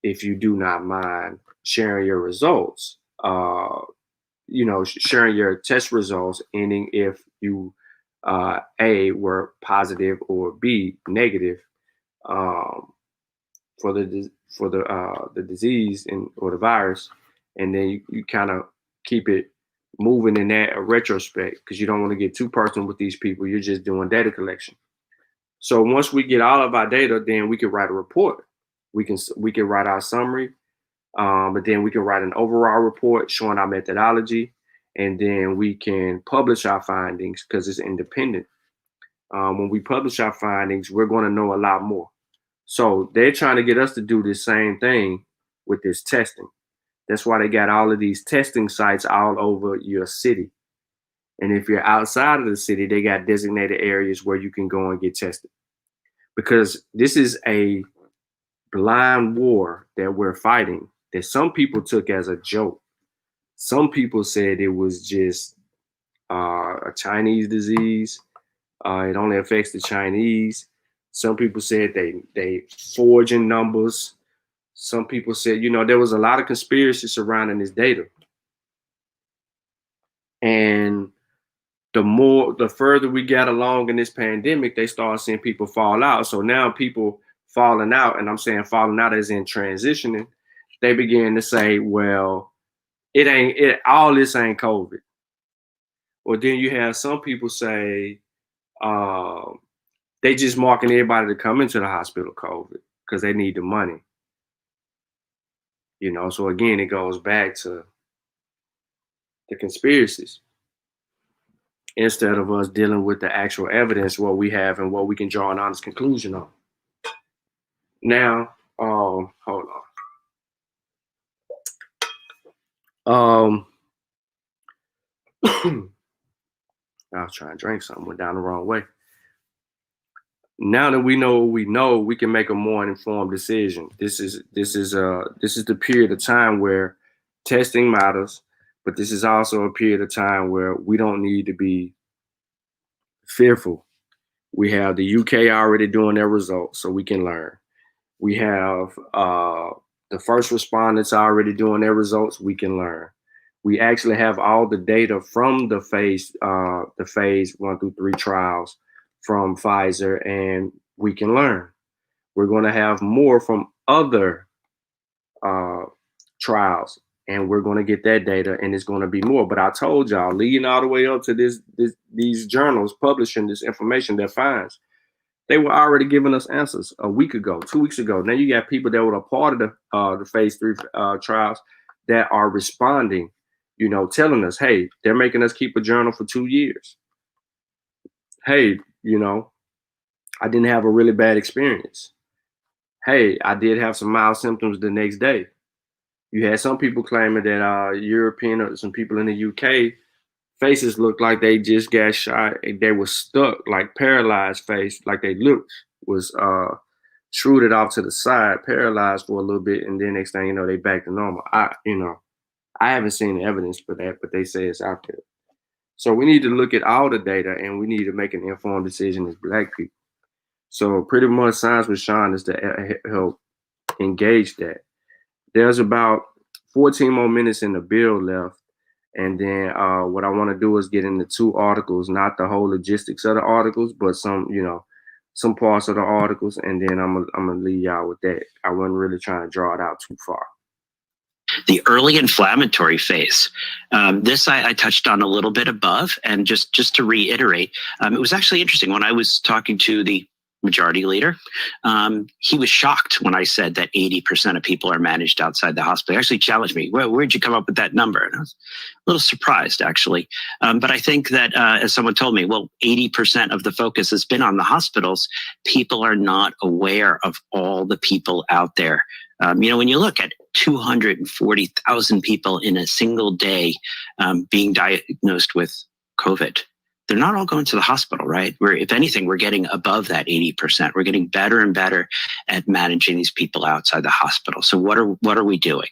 if you do not mind sharing your results, sharing your test results, ending if you A, were positive or B, negative for the disease or the virus, and then you kind of keep it moving in that retrospect because you don't want to get too personal with these people. You're just doing data collection. So once we get all of our data, then we can write a report. We can write our summary, but then we can write an overall report showing our methodology, and then we can publish our findings because it's independent. When we publish our findings, we're going to know a lot more. So they're trying to get us to do the same thing with this testing. That's why they got all of these testing sites all over your city. And if you're outside of the city, they got designated areas where you can go and get tested. Because this is a blind war that we're fighting that some people took as a joke. Some people said it was just a Chinese disease. It only affects the Chinese. Some people said they forging numbers. Some people said, there was a lot of conspiracy surrounding this data. And the further we got along in this pandemic, they started seeing people fall out. So now people falling out, and I'm saying falling out as in transitioning, they began to say, well, all this ain't COVID. Or then you have some people say, they just marking everybody to come into the hospital COVID because they need the money. So again, it goes back to the conspiracies instead of us dealing with the actual evidence, what we have and what we can draw an honest conclusion on. Now, hold on. I was trying to drink something, went down the wrong way. Now that we know what we know, we can make a more informed decision. This is the period of time where testing matters, but this is also a period of time where we don't need to be fearful. We have the UK already doing their results, so we can learn. We have the first responders already doing their results, we can learn. We actually have all the data from the phase 1 through 3 trials from Pfizer, and we can learn. We're going to have more from other trials, and we're going to get that data, and it's going to be more. But I told y'all, leading all the way up to these journals publishing this information, their finds, they were already giving us answers a week ago, 2 weeks ago. Now you got people that were a part of the phase 3 trials that are responding, telling us, hey, they're making us keep a journal for 2 years. Hey, I didn't have a really bad experience. Hey, I did have some mild symptoms the next day. You had some people claiming that European or some people in the UK faces looked like they just got shot. They were stuck, like paralyzed face, like they looked was shrewded off to the side, paralyzed for a little bit, and then next thing you know, they back to normal. I haven't seen the evidence for that, but they say it's out there. So we need to look at all the data, and we need to make an informed decision as Black people. So pretty much Science with Shawn is to help engage that. There's about 14 more minutes in the bill left. And then what I want to do is get into 2 articles, not the whole logistics of the articles, but some parts of the articles. And then I'm gonna leave y'all with that. I wasn't really trying to draw it out too far. The early inflammatory phase. This I touched on a little bit above, and just to reiterate, it was actually interesting when I was talking to the majority leader, he was shocked when I said that 80% of people are managed outside the hospital. He actually challenged me, well, where'd you come up with that number? And I was a little surprised, actually. But I think that, as someone told me, well, 80% of the focus has been on the hospitals. People are not aware of all the people out there. When you look at 240,000 people in a single day being diagnosed with COVID, they're not all going to the hospital, right? If anything, we're getting above that 80%. We're getting better and better at managing these people outside the hospital. So what are we doing?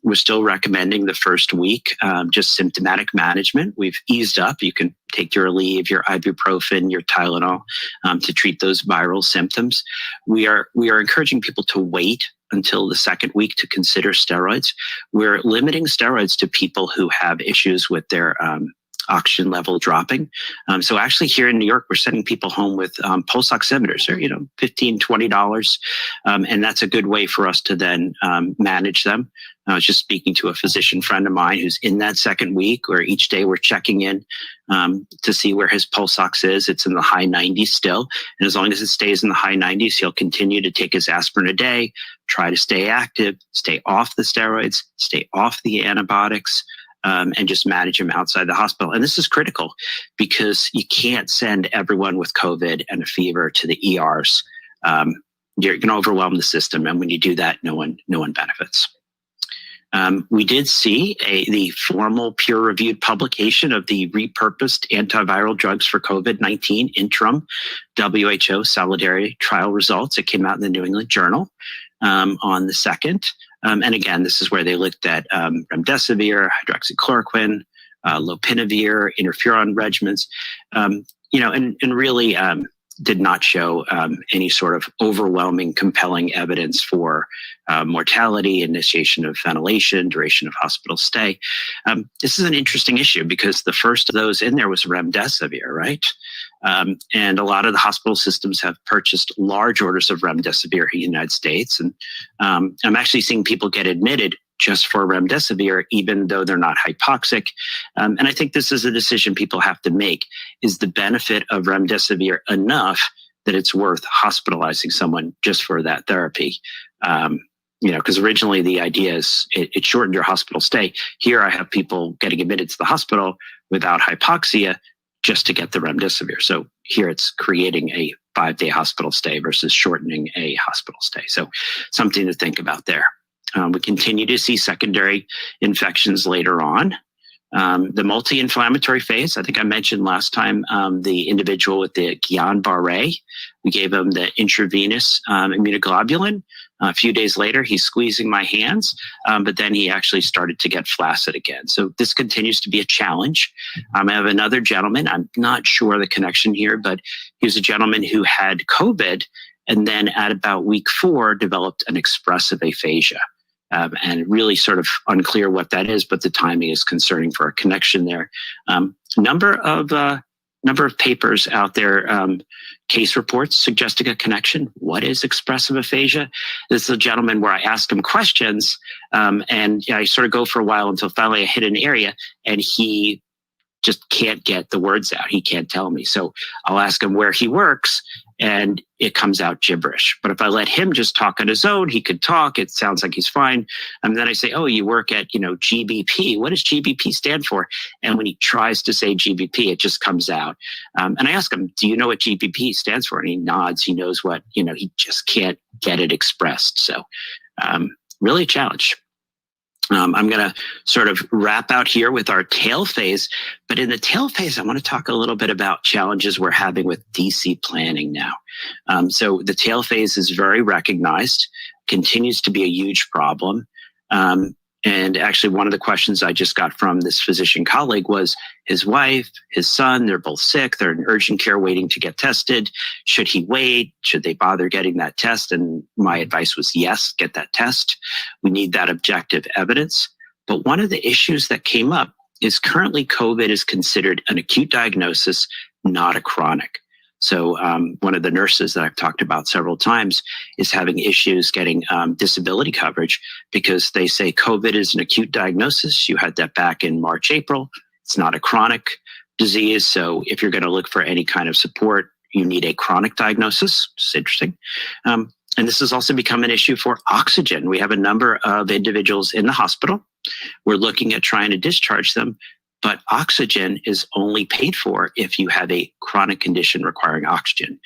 We're still recommending the first week, just symptomatic management. We've eased up. You can take your Aleve, your ibuprofen, your Tylenol to treat those viral symptoms. We are encouraging people to wait until the second week to consider steroids. We're limiting steroids to people who have issues with their oxygen level dropping. So actually here in New York, we're sending people home with pulse oximeters. They're, $15, $20. And that's a good way for us to then manage them. I was just speaking to a physician friend of mine who's in that second week where each day we're checking in to see where his pulse ox is. It's in the high 90s still. And as long as it stays in the high 90s, he'll continue to take his aspirin a day, try to stay active, stay off the steroids, stay off the antibiotics, and just manage them outside the hospital. And this is critical because you can't send everyone with COVID and a fever to the ERs. You're going to overwhelm the system. And when you do that, no one benefits. We did see the formal peer-reviewed publication of the repurposed antiviral drugs for COVID-19 interim WHO Solidarity trial results. It came out in the New England Journal on the 2nd. And again, this is where they looked at remdesivir, hydroxychloroquine, lopinavir, interferon regimens, and really did not show any sort of overwhelming, compelling evidence for mortality, initiation of ventilation, duration of hospital stay. This is an interesting issue because the first of those in there was remdesivir, right? And a lot of the hospital systems have purchased large orders of remdesivir in the United States. And I'm actually seeing people get admitted just for remdesivir, even though they're not hypoxic. And I think this is a decision people have to make. Is the benefit of remdesivir enough that it's worth hospitalizing someone just for that therapy? Because originally the idea is it shortened your hospital stay. Here I have people getting admitted to the hospital without hypoxia just to get the remdesivir. So here it's creating a 5-day hospital stay versus shortening a hospital stay. So something to think about there. We continue to see secondary infections later on. The multi-inflammatory phase, I think I mentioned last time, the individual with the Guillain-Barré, we gave him the intravenous immunoglobulin. A few days later, he's squeezing my hands, but then he actually started to get flaccid again. So this continues to be a challenge. I have another gentleman, I'm not sure the connection here, but he was a gentleman who had COVID and then at about week 4 developed an expressive aphasia. And really sort of unclear what that is, but the timing is concerning for a connection there. Number of papers out there, case reports suggesting a connection. What is expressive aphasia? This is a gentleman where I ask him questions, and I sort of go for a while until finally I hit an area, and he just can't get the words out. He can't tell me. So I'll ask him where he works, and it comes out gibberish. But if I let him just talk on his own, he could talk. It sounds like he's fine. And then I say, oh, you work at, GBP. What does GBP stand for? And when he tries to say GBP, it just comes out. And I ask him, do you know what GBP stands for? And he nods. He knows what, he just can't get it expressed. So really a challenge. I'm going to sort of wrap out here with our tail phase. But in the tail phase, I want to talk a little bit about challenges we're having with DC planning now. So the tail phase is very recognized, continues to be a huge problem. And actually, one of the questions I just got from this physician colleague was his wife, his son, they're both sick. They're in urgent care waiting to get tested. Should he wait? Should they bother getting that test? And my advice was, yes, get that test. We need that objective evidence. But one of the issues that came up is currently COVID is considered an acute diagnosis, not a chronic. So one of the nurses that I've talked about several times is having issues getting disability coverage because they say COVID is an acute diagnosis. You had that back in March, April. It's not a chronic disease. So if you're going to look for any kind of support, you need a chronic diagnosis. It's interesting. And this has also become an issue for oxygen. We have a number of individuals in the hospital. We're looking at trying to discharge them, but oxygen is only paid for if you have a chronic condition requiring oxygen.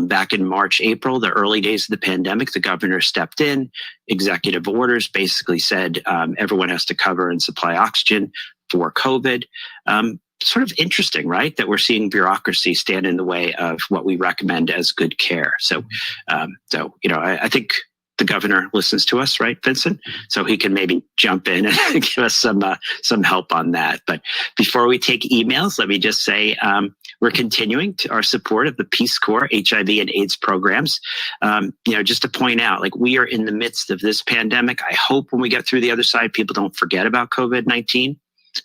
Back in March, April, the early days of the pandemic, the governor stepped in. Executive orders basically said everyone has to cover and supply oxygen for COVID. Sort of interesting, right? That we're seeing bureaucracy stand in the way of what we recommend as good care. So, I think the governor listens to us, right, Vincent? So he can maybe jump in and give us some help on that. But before we take emails, let me just say we're continuing to our support of the Peace Corps HIV and AIDS programs. Just to point out, like, we are in the midst of this pandemic. I hope when we get through the other side, people don't forget about COVID-19.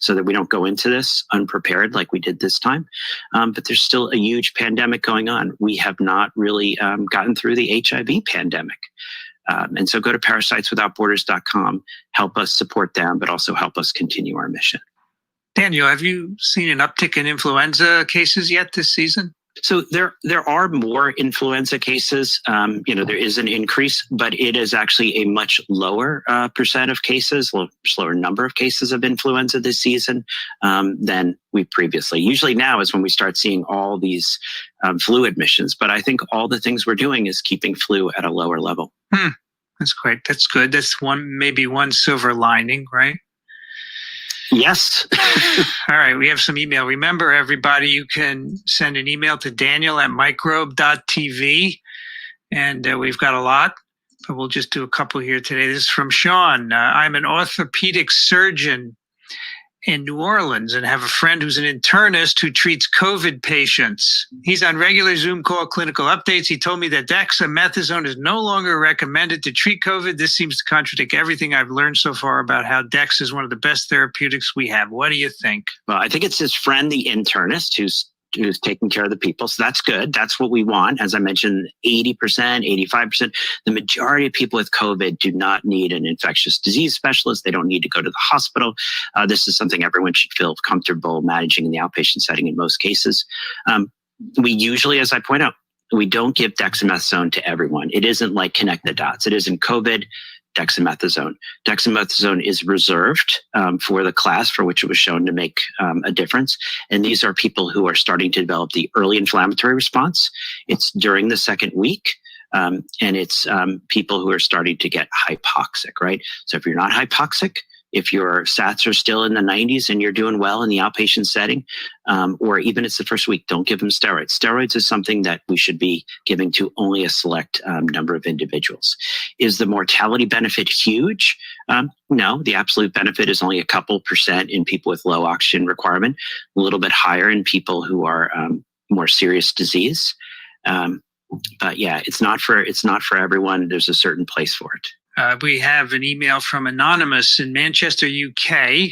So that we don't go into this unprepared like we did this time. But there's still a huge pandemic going on. We have not really gotten through the HIV pandemic. And so go to parasiteswithoutborders.com, help us support them, but also help us continue our mission. Daniel, have you seen an uptick in influenza cases yet this season? So there are more influenza cases. There is an increase, but it is actually a much lower percent of cases, slower number of cases of influenza this season than we previously. Usually now is when we start seeing all these flu admissions. But I think all the things we're doing is keeping flu at a lower level. That's great. That's good. That's maybe one silver lining, right? Yes. All right. We have some email. Remember, everybody, you can send an email to daniel@microbe.tv. And we've got a lot, but we'll just do a couple here today. This is from Shawn. I'm an orthopedic surgeon in New Orleans and have a friend who's an internist who treats COVID patients. He's on regular Zoom call clinical updates. He told me that dexamethasone is no longer recommended to treat COVID. This seems to contradict everything I've learned so far about how dex is one of the best therapeutics we have. What do you think? Well, I think it's his friend, the internist, who's taking care of the people. So that's good. That's what we want. As I mentioned, 80%, 85%, the majority of people with COVID do not need an infectious disease specialist. They don't need to go to the hospital. This is something everyone should feel comfortable managing in the outpatient setting in most cases. We usually, as I point out, we don't give dexamethasone to everyone. It isn't like connect the dots. It isn't COVID, dexamethasone. Dexamethasone is reserved for the class for which it was shown to make a difference. And these are people who are starting to develop the early inflammatory response. It's during the second week. And it's people who are starting to get hypoxic, right? So if you're not hypoxic, if your SATs are still in the 90s and you're doing well in the outpatient setting, or even it's the first week, don't give them steroids. Steroids is something that we should be giving to only a select number of individuals. Is the mortality benefit huge? No, the absolute benefit is only a couple percent in people with low oxygen requirement, a little bit higher in people who are more serious disease. But yeah, it's not for everyone. There's a certain place for it. We have an email from Anonymous in Manchester, UK,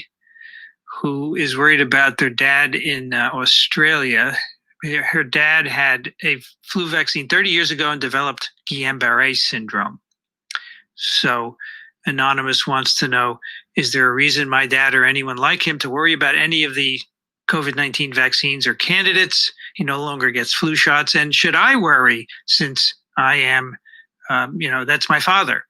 who is worried about their dad in Australia. Her dad had a flu vaccine 30 years ago and developed Guillain-Barré syndrome. So Anonymous wants to know, is there a reason my dad or anyone like him to worry about any of the COVID-19 vaccines or candidates? He no longer gets flu shots. And should I worry since I am, that's my father?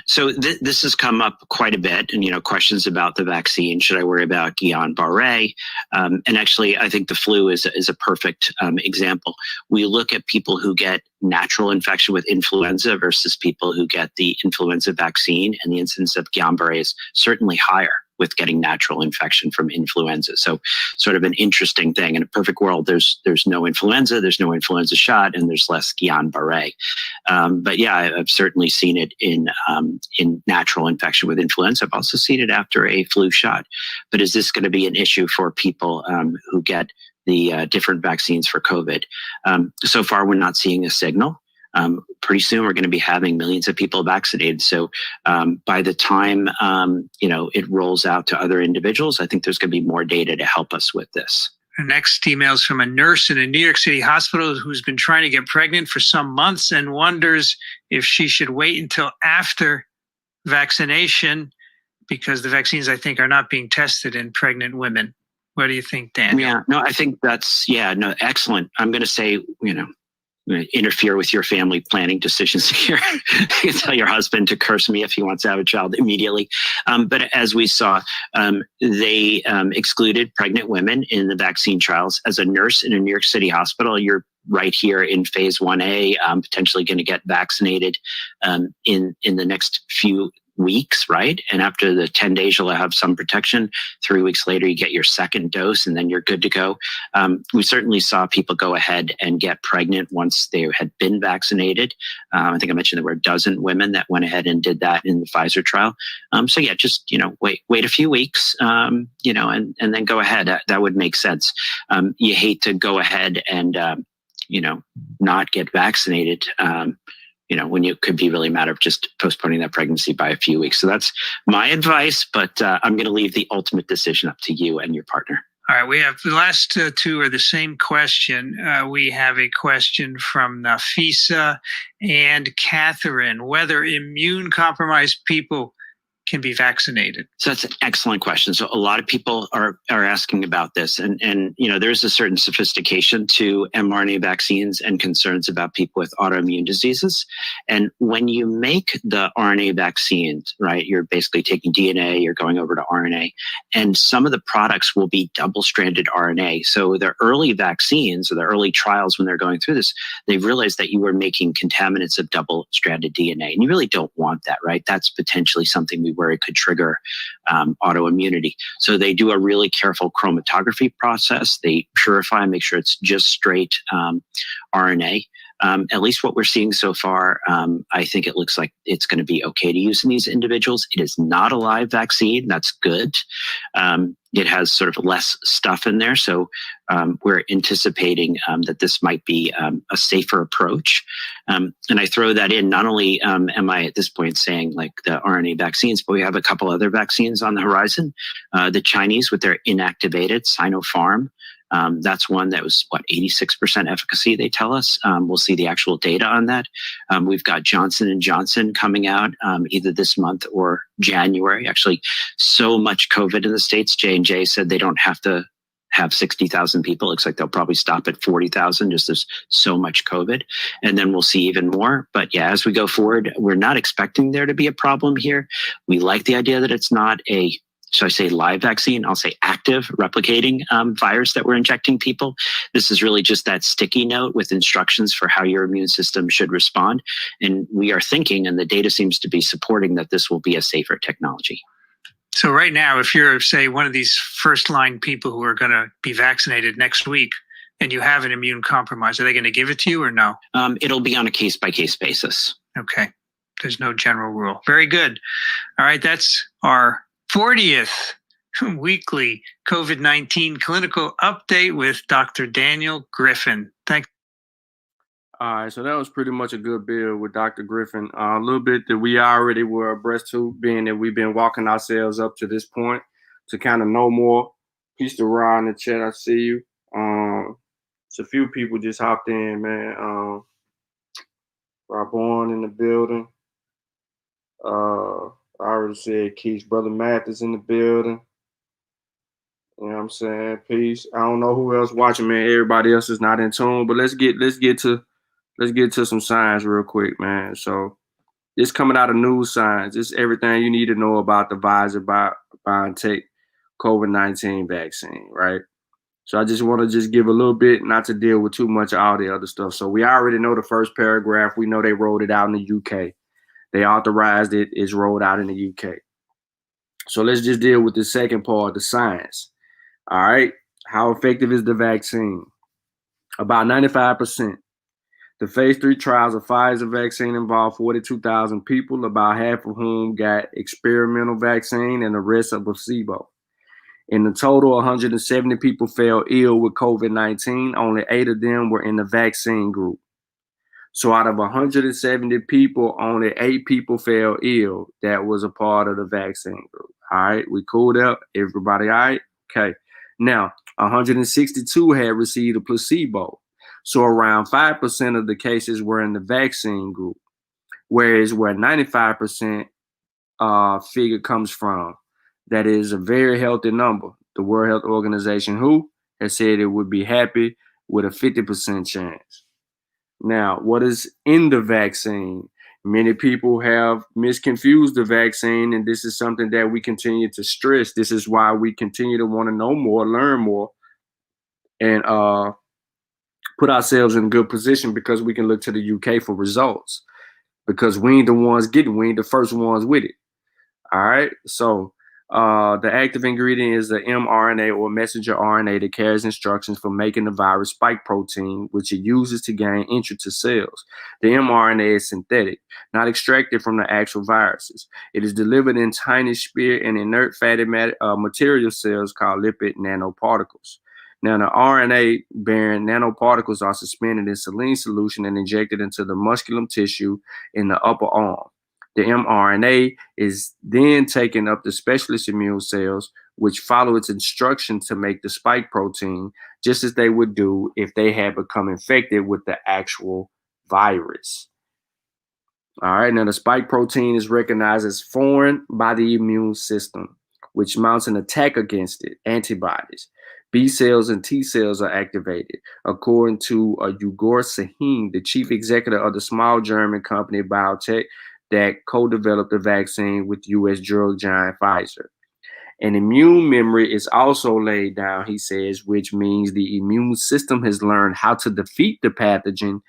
So this has come up quite a bit, and, questions about the vaccine. Should I worry about Guillain-Barré? And actually, I think the flu is a perfect example. We look at people who get natural infection with influenza versus people who get the influenza vaccine, and the incidence of Guillain-Barré is certainly higher with getting natural infection from influenza. So sort of an interesting thing. In a perfect world, there's no influenza, there's no influenza shot, and there's less Guillain-Barré. But yeah, I've certainly seen it in natural infection with influenza. I've also seen it after a flu shot. But is this going to be an issue for people who get the different vaccines for COVID? So far, we're not seeing a signal. Pretty soon we're going to be having millions of people vaccinated. So by the time it rolls out to other individuals, I think there's going to be more data to help us with this. Our next email is from a nurse in a New York City hospital who's been trying to get pregnant for some months and wonders if she should wait until after vaccination because the vaccines, I think, are not being tested in pregnant women. What do you think, Dan? Yeah, no, I think that's, no, excellent. I'm going to say, interfere with your family planning decisions here. You can tell your husband to curse me if he wants to have a child immediately. But as we saw, they excluded pregnant women in the vaccine trials. As a nurse in a New York City hospital, you're right here in phase 1A, potentially going to get vaccinated in the next few weeks, right? And after the 10 days, you'll have some protection. 3 weeks later, you get your second dose, and then you're good to go. We certainly saw people go ahead and get pregnant once they had been vaccinated. I think I mentioned there were a dozen women that went ahead and did that in the Pfizer trial. So yeah, just, wait a few weeks, and then go ahead. That would make sense. You hate to go ahead and, not get vaccinated, when you could be really a matter of just postponing that pregnancy by a few weeks. So that's my advice, but I'm going to leave the ultimate decision up to you and your partner. All right, we have the last two are the same question. We have a question from Nafisa and Catherine, whether immune-compromised people can be vaccinated. So that's an excellent question. So a lot of people are asking about this, and there's a certain sophistication to mRNA vaccines and concerns about people with autoimmune diseases. And when you make the RNA vaccines, right, you're basically taking DNA, you're going over to RNA, and some of the products will be double-stranded RNA. So the early vaccines or the early trials, when they're going through this, they've realized that you were making contaminants of double-stranded DNA, and you really don't want that, right? That's potentially something where it could trigger autoimmunity. So they do a really careful chromatography process. They purify and make sure it's just straight RNA. At least what we're seeing so far, I think it looks like it's going to be okay to use in these individuals. It is not a live vaccine. That's good. It has sort of less stuff in there. So we're anticipating that this might be a safer approach. And I throw that in, not only am I at this point saying like the RNA vaccines, but we have a couple other vaccines on the horizon. The Chinese with their inactivated Sinopharm, that's one that was 86% efficacy, they tell us. We'll see the actual data on that. We've got Johnson & Johnson coming out either this month or January. Actually, so much COVID in the States, J&J said they don't have to have 60,000 people. Looks like they'll probably stop at 40,000, just there's so much COVID. And then we'll see even more. But yeah, as we go forward, we're not expecting there to be a problem here. We like the idea that it's not a, should I say live vaccine? I'll say active replicating virus that we're injecting people. This is really just that sticky note with instructions for how your immune system should respond. And we are thinking, and the data seems to be supporting, that this will be a safer technology. So right now, if you're, say, one of these first-line people who are going to be vaccinated next week, and you have an immune compromise, are they going to give it to you or no? It'll be on a case-by-case basis. Okay. There's no general rule. Very good. All right, that's our 40th weekly COVID-19 clinical update with Dr. Daniel Griffin. Thanks. All right, so that was pretty much a good build with Dr. Griffin. A little bit that we already were abreast to, being that we've been walking ourselves up to this point to kind of know more. Peace to Ron in the chat, I see you. It's a few people just hopped in, man. Rabon in the building. I already said Keith's brother Matt is in the building. You know what I'm saying? Peace. I don't know who else watching, man. Everybody else is not in tune, but let's get to some signs real quick, man. So this coming out of news signs. It's everything you need to know about the Pfizer BioNTech COVID-19 vaccine, right? So I just want to just give a little bit, not to deal with too much of all the other stuff. So we already know the first paragraph. We know they rolled it out in the UK. They authorized it. It's rolled out in the UK. So let's just deal with the second part, the science. All right. How effective is the vaccine? About 95%. The phase 3 trials of Pfizer vaccine involved 42,000 people, about half of whom got experimental vaccine and the rest a placebo. In the total, 170 people fell ill with COVID-19. Only 8 of them were in the vaccine group. So out of 170 people, only 8 people fell ill that was a part of the vaccine group. All right, we cooled up. Everybody all right? Okay. Now, 162 had received a placebo. So around 5% of the cases were in the vaccine group, whereas where 95% figure comes from, that is a very healthy number. The World Health Organization, WHO, has said it would be happy with a 50% chance. Now, what is in the vaccine? Many people have misconfused the vaccine, and this is something that we continue to stress. This is why we continue to want to know more, learn more, and put ourselves in a good position, because we can look to the UK for results, because we ain't the ones getting, we ain't the first ones with it. All right. So the active ingredient is the mRNA, or messenger RNA, that carries instructions for making the virus spike protein, which it uses to gain entry to cells. The mRNA is synthetic, not extracted from the actual viruses. It is delivered in tiny spear and inert fatty material cells called lipid nanoparticles. Now, the RNA-bearing nanoparticles are suspended in saline solution and injected into the musculum tissue in the upper arm. The mRNA is then taken up to specialist immune cells, which follow its instruction to make the spike protein, just as they would do if they had become infected with the actual virus. All right, now the spike protein is recognized as foreign by the immune system, which mounts an attack against it, antibodies. B cells and T cells are activated. According to Ugur Sahin, the chief executive of the small German company BioNTech that co-developed the vaccine with U.S. drug giant Pfizer. An immune memory is also laid down, he says, which means the immune system has learned how to defeat the pathogen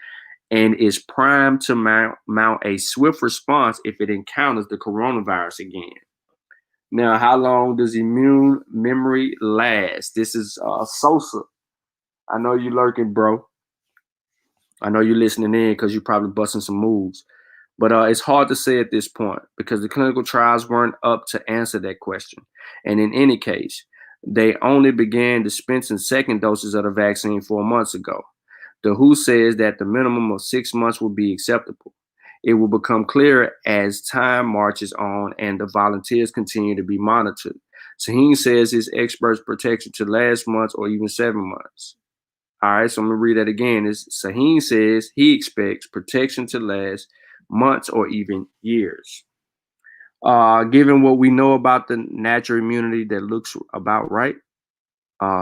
and is primed to mount a swift response if it encounters the coronavirus again. Now, how long does immune memory last? This is Sosa. I know you lurking, bro. I know you're listening in because you're probably busting some moves. But it's hard to say at this point, because the clinical trials weren't up to answer that question. And in any case, they only began dispensing second doses of the vaccine 4 months ago. The WHO says that the minimum of 6 months will be acceptable. It will become clearer as time marches on and the volunteers continue to be monitored. Sahin says his experts protection to last months or even 7 months. All right, so I'm going to read that again. Sahin says he expects protection to last months or even years. Given what we know about the natural immunity that looks about right,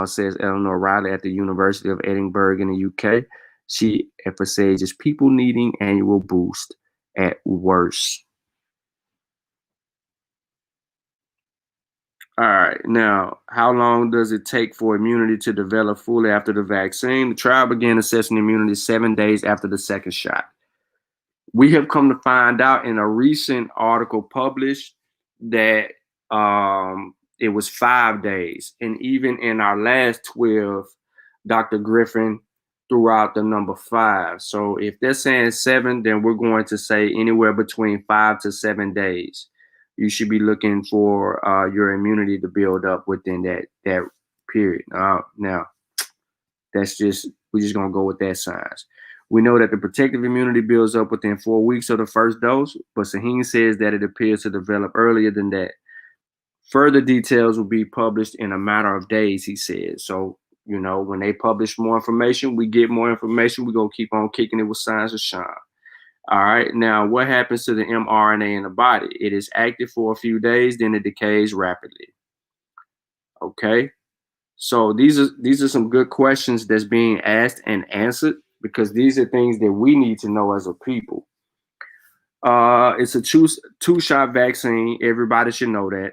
says Eleanor Riley at the University of Edinburgh in the UK. She emphasizes people needing annual boost at worst. All right, now, how long does it take for immunity to develop fully after the vaccine? The trial began assessing immunity 7 days after the second shot. We have come to find out in a recent article published that it was 5 days. And even in our last 12, Dr. Griffin threw out the number 5. So if they're saying 7, then we're going to say anywhere between 5 to 7 days. You should be looking for your immunity to build up within that period. Now, we're just going to go with that science. We know that the protective immunity builds up within 4 weeks of the first dose, but Sahin says that it appears to develop earlier than that. Further details will be published in a matter of days, he said. So, when they publish more information, we get more information. We're going to keep on kicking it with Science with Shawn. All right. Now, what happens to the mRNA in the body? It is active for a few days, then it decays rapidly. Okay. So these are some good questions that's being asked and answered, because these are things that we need to know as a people. It's a two-shot vaccine. Everybody should know that.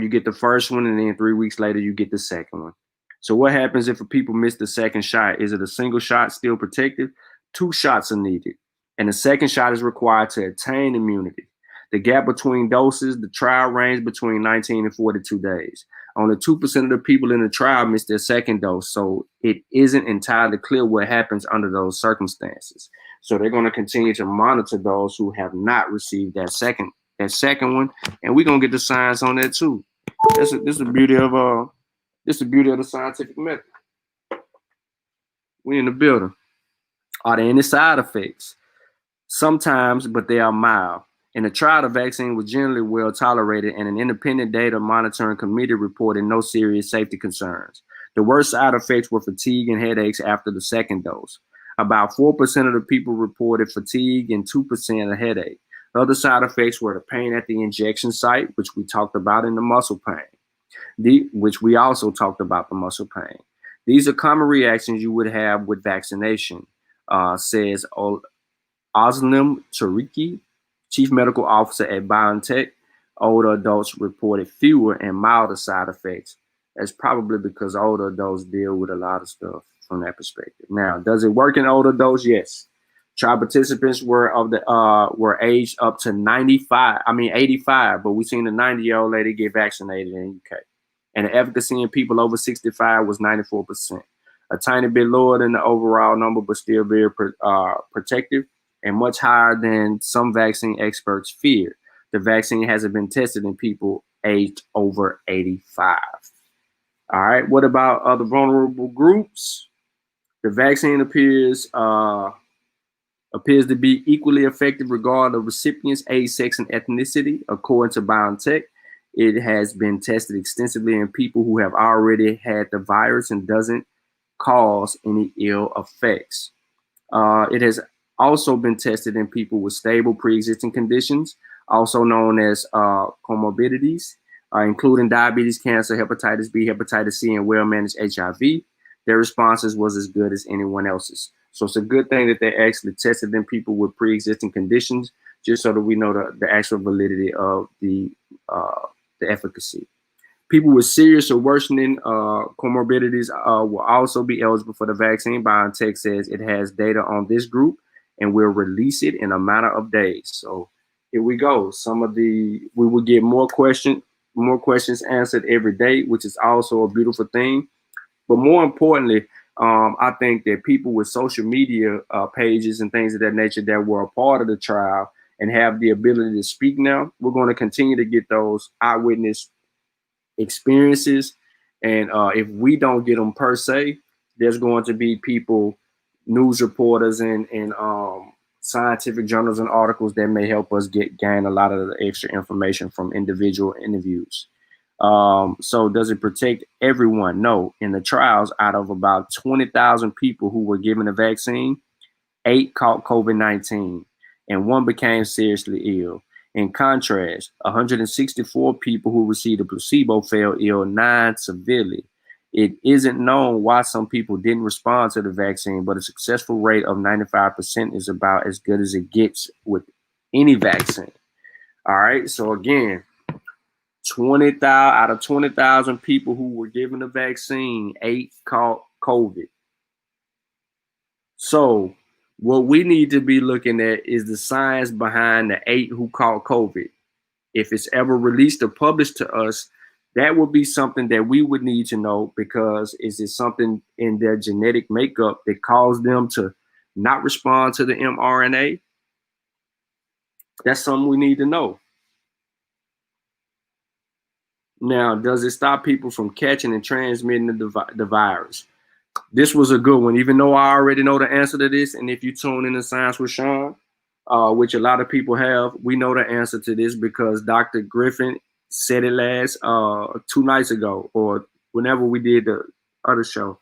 You get the first one, and then 3 weeks later, you get the second one. So what happens if people miss the second shot? Is it a single shot still protective? 2 shots are needed, and the second shot is required to attain immunity. The gap between doses, the trial ranged between 19 and 42 days. Only 2% of the people in the trial missed their second dose, so it isn't entirely clear what happens under those circumstances. So they're going to continue to monitor those who have not received that second one, and we're going to get the science on that too. This is the beauty of the scientific method. We in the building. Are there any side effects? Sometimes, but they are mild. In the trial, the vaccine was generally well tolerated, and an independent data monitoring committee reported no serious safety concerns. The worst side effects were fatigue and headaches after the second dose. About 4% of the people reported fatigue and 2% a headache. Other side effects were the pain at the injection site, which we talked about, in the muscle pain. which we also talked about the muscle pain. These are common reactions you would have with vaccination, says Oslim Tariki, chief medical officer at BioNTech. Older adults reported fewer and milder side effects. That's probably because older adults deal with a lot of stuff from that perspective. Now, does it work in older adults? Yes. Trial participants were aged up to 85, but we seen a 90-year-old lady get vaccinated in the UK. And the efficacy in people over 65 was 94%. A tiny bit lower than the overall number, but still very protective and much higher than some vaccine experts feared. The vaccine hasn't been tested in people aged over 85. All right, what about other vulnerable groups? The vaccine appears to be equally effective regardless of recipients' age, sex, and ethnicity. According to BioNTech, it has been tested extensively in people who have already had the virus and doesn't cause any ill effects. It has also been tested in people with stable pre-existing conditions, also known as comorbidities, including diabetes, cancer, hepatitis B, hepatitis C, and well-managed HIV. Their responses was as good as anyone else's. So it's a good thing that they actually tested in people with pre-existing conditions, just so that we know the actual validity of the efficacy. People with serious or worsening comorbidities will also be eligible for the vaccine. BioNTech says it has data on this group and will release it in a matter of days. So here we go. We will get more questions answered every day, which is also a beautiful thing. But more importantly, I think that people with social media pages and things of that nature that were a part of the trial and have the ability to speak now, we're going to continue to get those eyewitness experiences. And if we don't get them per se, there's going to be people, news reporters and scientific journals and articles that may help us gain a lot of the extra information from individual interviews. So does it protect everyone? No. In the trials, out of about 20,000 people who were given a vaccine, 8 caught COVID-19 and 1 became seriously ill. In contrast, 164 people who received a placebo fell ill, 9 severely. It isn't known why some people didn't respond to the vaccine, but a successful rate of 95% is about as good as it gets with any vaccine. All right. So again, 20,000 out of 20,000 people who were given the vaccine, 8 caught COVID. So what we need to be looking at is the science behind the 8 who caught COVID. If it's ever released or published to us, that would be something that we would need to know, because is it something in their genetic makeup that caused them to not respond to the mRNA? That's something we need to know. Now, does it stop people from catching and transmitting the virus? This was a good one, even though I already know the answer to this. And if you tune in to Science with Shawn, which a lot of people have, we know the answer to this because Dr. Griffin said it last 2 nights ago, or whenever we did the other show.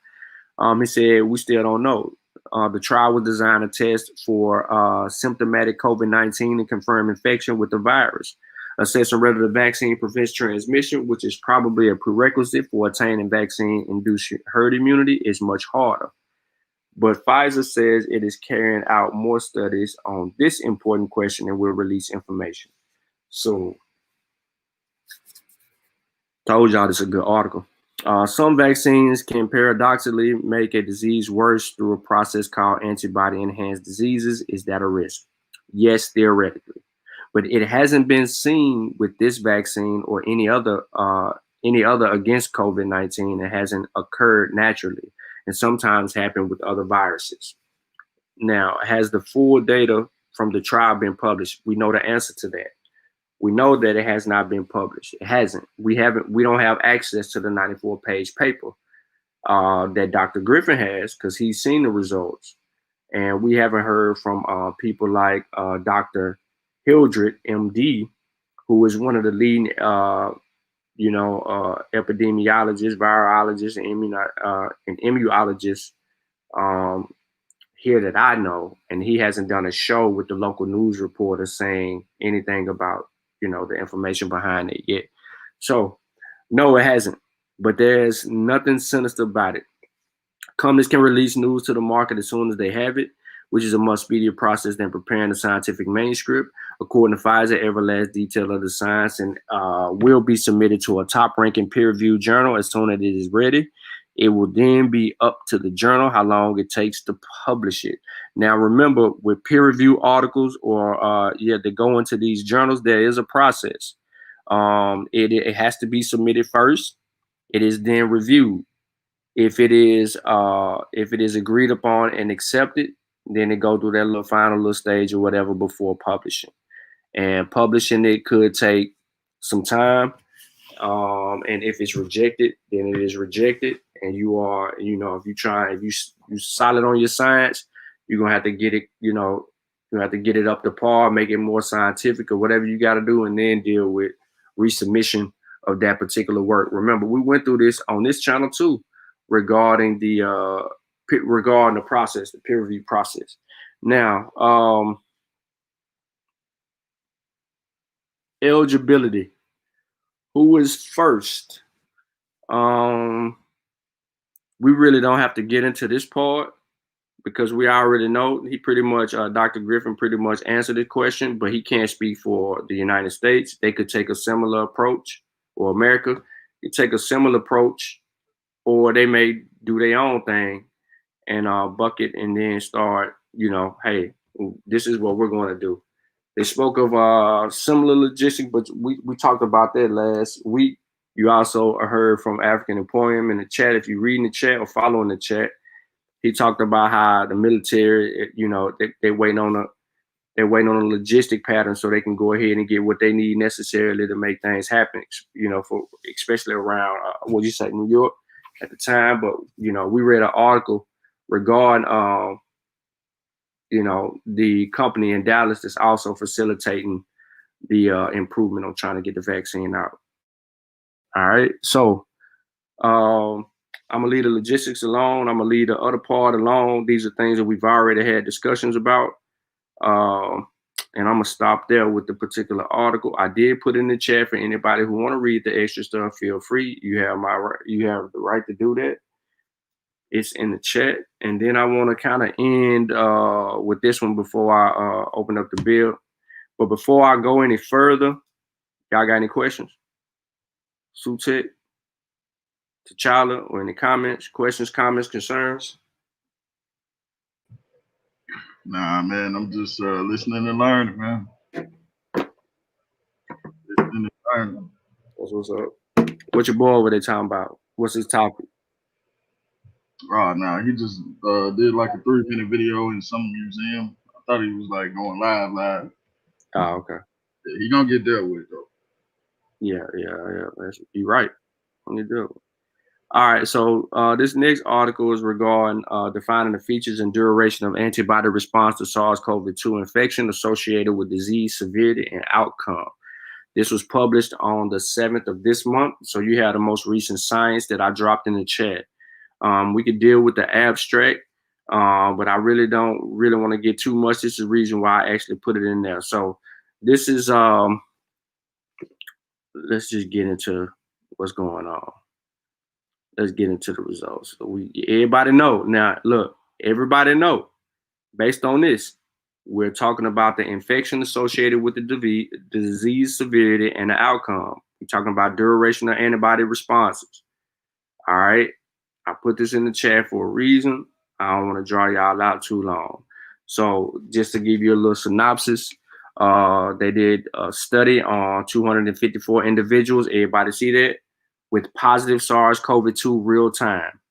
He said, we still don't know. The trial was designed to test for symptomatic COVID-19 and confirm infection with the virus. Assessing whether the vaccine prevents transmission, which is probably a prerequisite for attaining vaccine-induced herd immunity, is much harder. But Pfizer says it is carrying out more studies on this important question and will release information. So, told y'all this is a good article. Some vaccines can paradoxically make a disease worse through a process called antibody-enhanced diseases. Is that a risk? Yes, theoretically. But it hasn't been seen with this vaccine or any other against COVID-19. It hasn't occurred naturally and sometimes happened with other viruses. Now, has the full data from the trial been published? We know the answer to that. We know that it has not been published. It hasn't. We don't have access to the 94-page paper that Dr. Griffin has, because he's seen the results. And we haven't heard from people like Dr. Hildreth, MD, who is one of the leading, epidemiologists, virologists, and immunologists here that I know. And he hasn't done a show with the local news reporters saying anything about, the information behind it yet. So, no, it hasn't. but there's nothing sinister about it. Companies can release news to the market as soon as they have it, which is a much speedier process than preparing a scientific manuscript. According to Pfizer, every last detail of the science and will be submitted to a top-ranking peer-reviewed journal as soon as it is ready. It will then be up to the journal how long it takes to publish it. Now, remember, with peer-reviewed articles or they go into these journals, there is a process. It has to be submitted first. It is then reviewed. If it is agreed upon and accepted, then it go through that little final little stage or whatever before publishing. And publishing it could take some time. And if it's rejected, then it is rejected. And you are, if you solid on your science, you're gonna have to get it, you have to get it up to par, make it more scientific or whatever you got to do, and then deal with resubmission of that particular work. Remember, we went through this on this channel too, regarding the process, the peer review process. Now, eligibility. Who is first? We really don't have to get into this part because we already know he pretty much, Dr. Griffin pretty much answered the question, but he can't speak for the United States. They could take a similar approach, or America could take a similar approach, or they may do their own thing and bucket and then start, hey, this is what we're going to do. They spoke of similar logistics, but we talked about that last week. You also heard from African Employment in the chat. If you're reading the chat or following the chat, he talked about how the military, they're waiting on a logistic pattern so they can go ahead and get what they need necessarily to make things happen. For especially around what you say, New York at the time. But we read an article regarding the company in Dallas that's also facilitating the improvement on trying to get the vaccine out. All right, so I'm gonna leave the logistics alone. I'm gonna leave the other part alone. These are things that we've already had discussions about, and I'm gonna stop there with the particular article. I did put in the chat for anybody who want to read the extra stuff. Feel free. You have the right to do that. It's in the chat. And then I want to kind of end with this one before I open up the bill. But before I go any further, y'all got any questions? Sutek, T'Challa, or any comments, questions, comments, concerns? Nah, man, I'm just listening and learning, man. Listening and learning. That's what's up. What your boy over there talking about? What's his topic? Oh, nah, he just did like a 3-minute video in some museum. I thought he was like going live. Oh, okay. Yeah, he gonna get dealt with though. Yeah. You're right. Gonna get dealt with. All right, so this next article is regarding defining the features and duration of antibody response to SARS-CoV-2 infection associated with disease severity and outcome. This was published on the 7th of this month, so you have the most recent science that I dropped in the chat. We could deal with the abstract, but I really don't want to get too much. This is the reason why I actually put it in there. So this is, let's just get into what's going on. Let's get into the results. Everybody know. Now, look, everybody know. Based on this, we're talking about the infection associated with the disease severity and the outcome. We're talking about duration of antibody responses. All right. I put this in the chat for a reason. I don't want to draw y'all out too long. So just to give you a little synopsis, they did a study on 254 individuals. Everybody see that? With positive SARS-CoV-2 real time.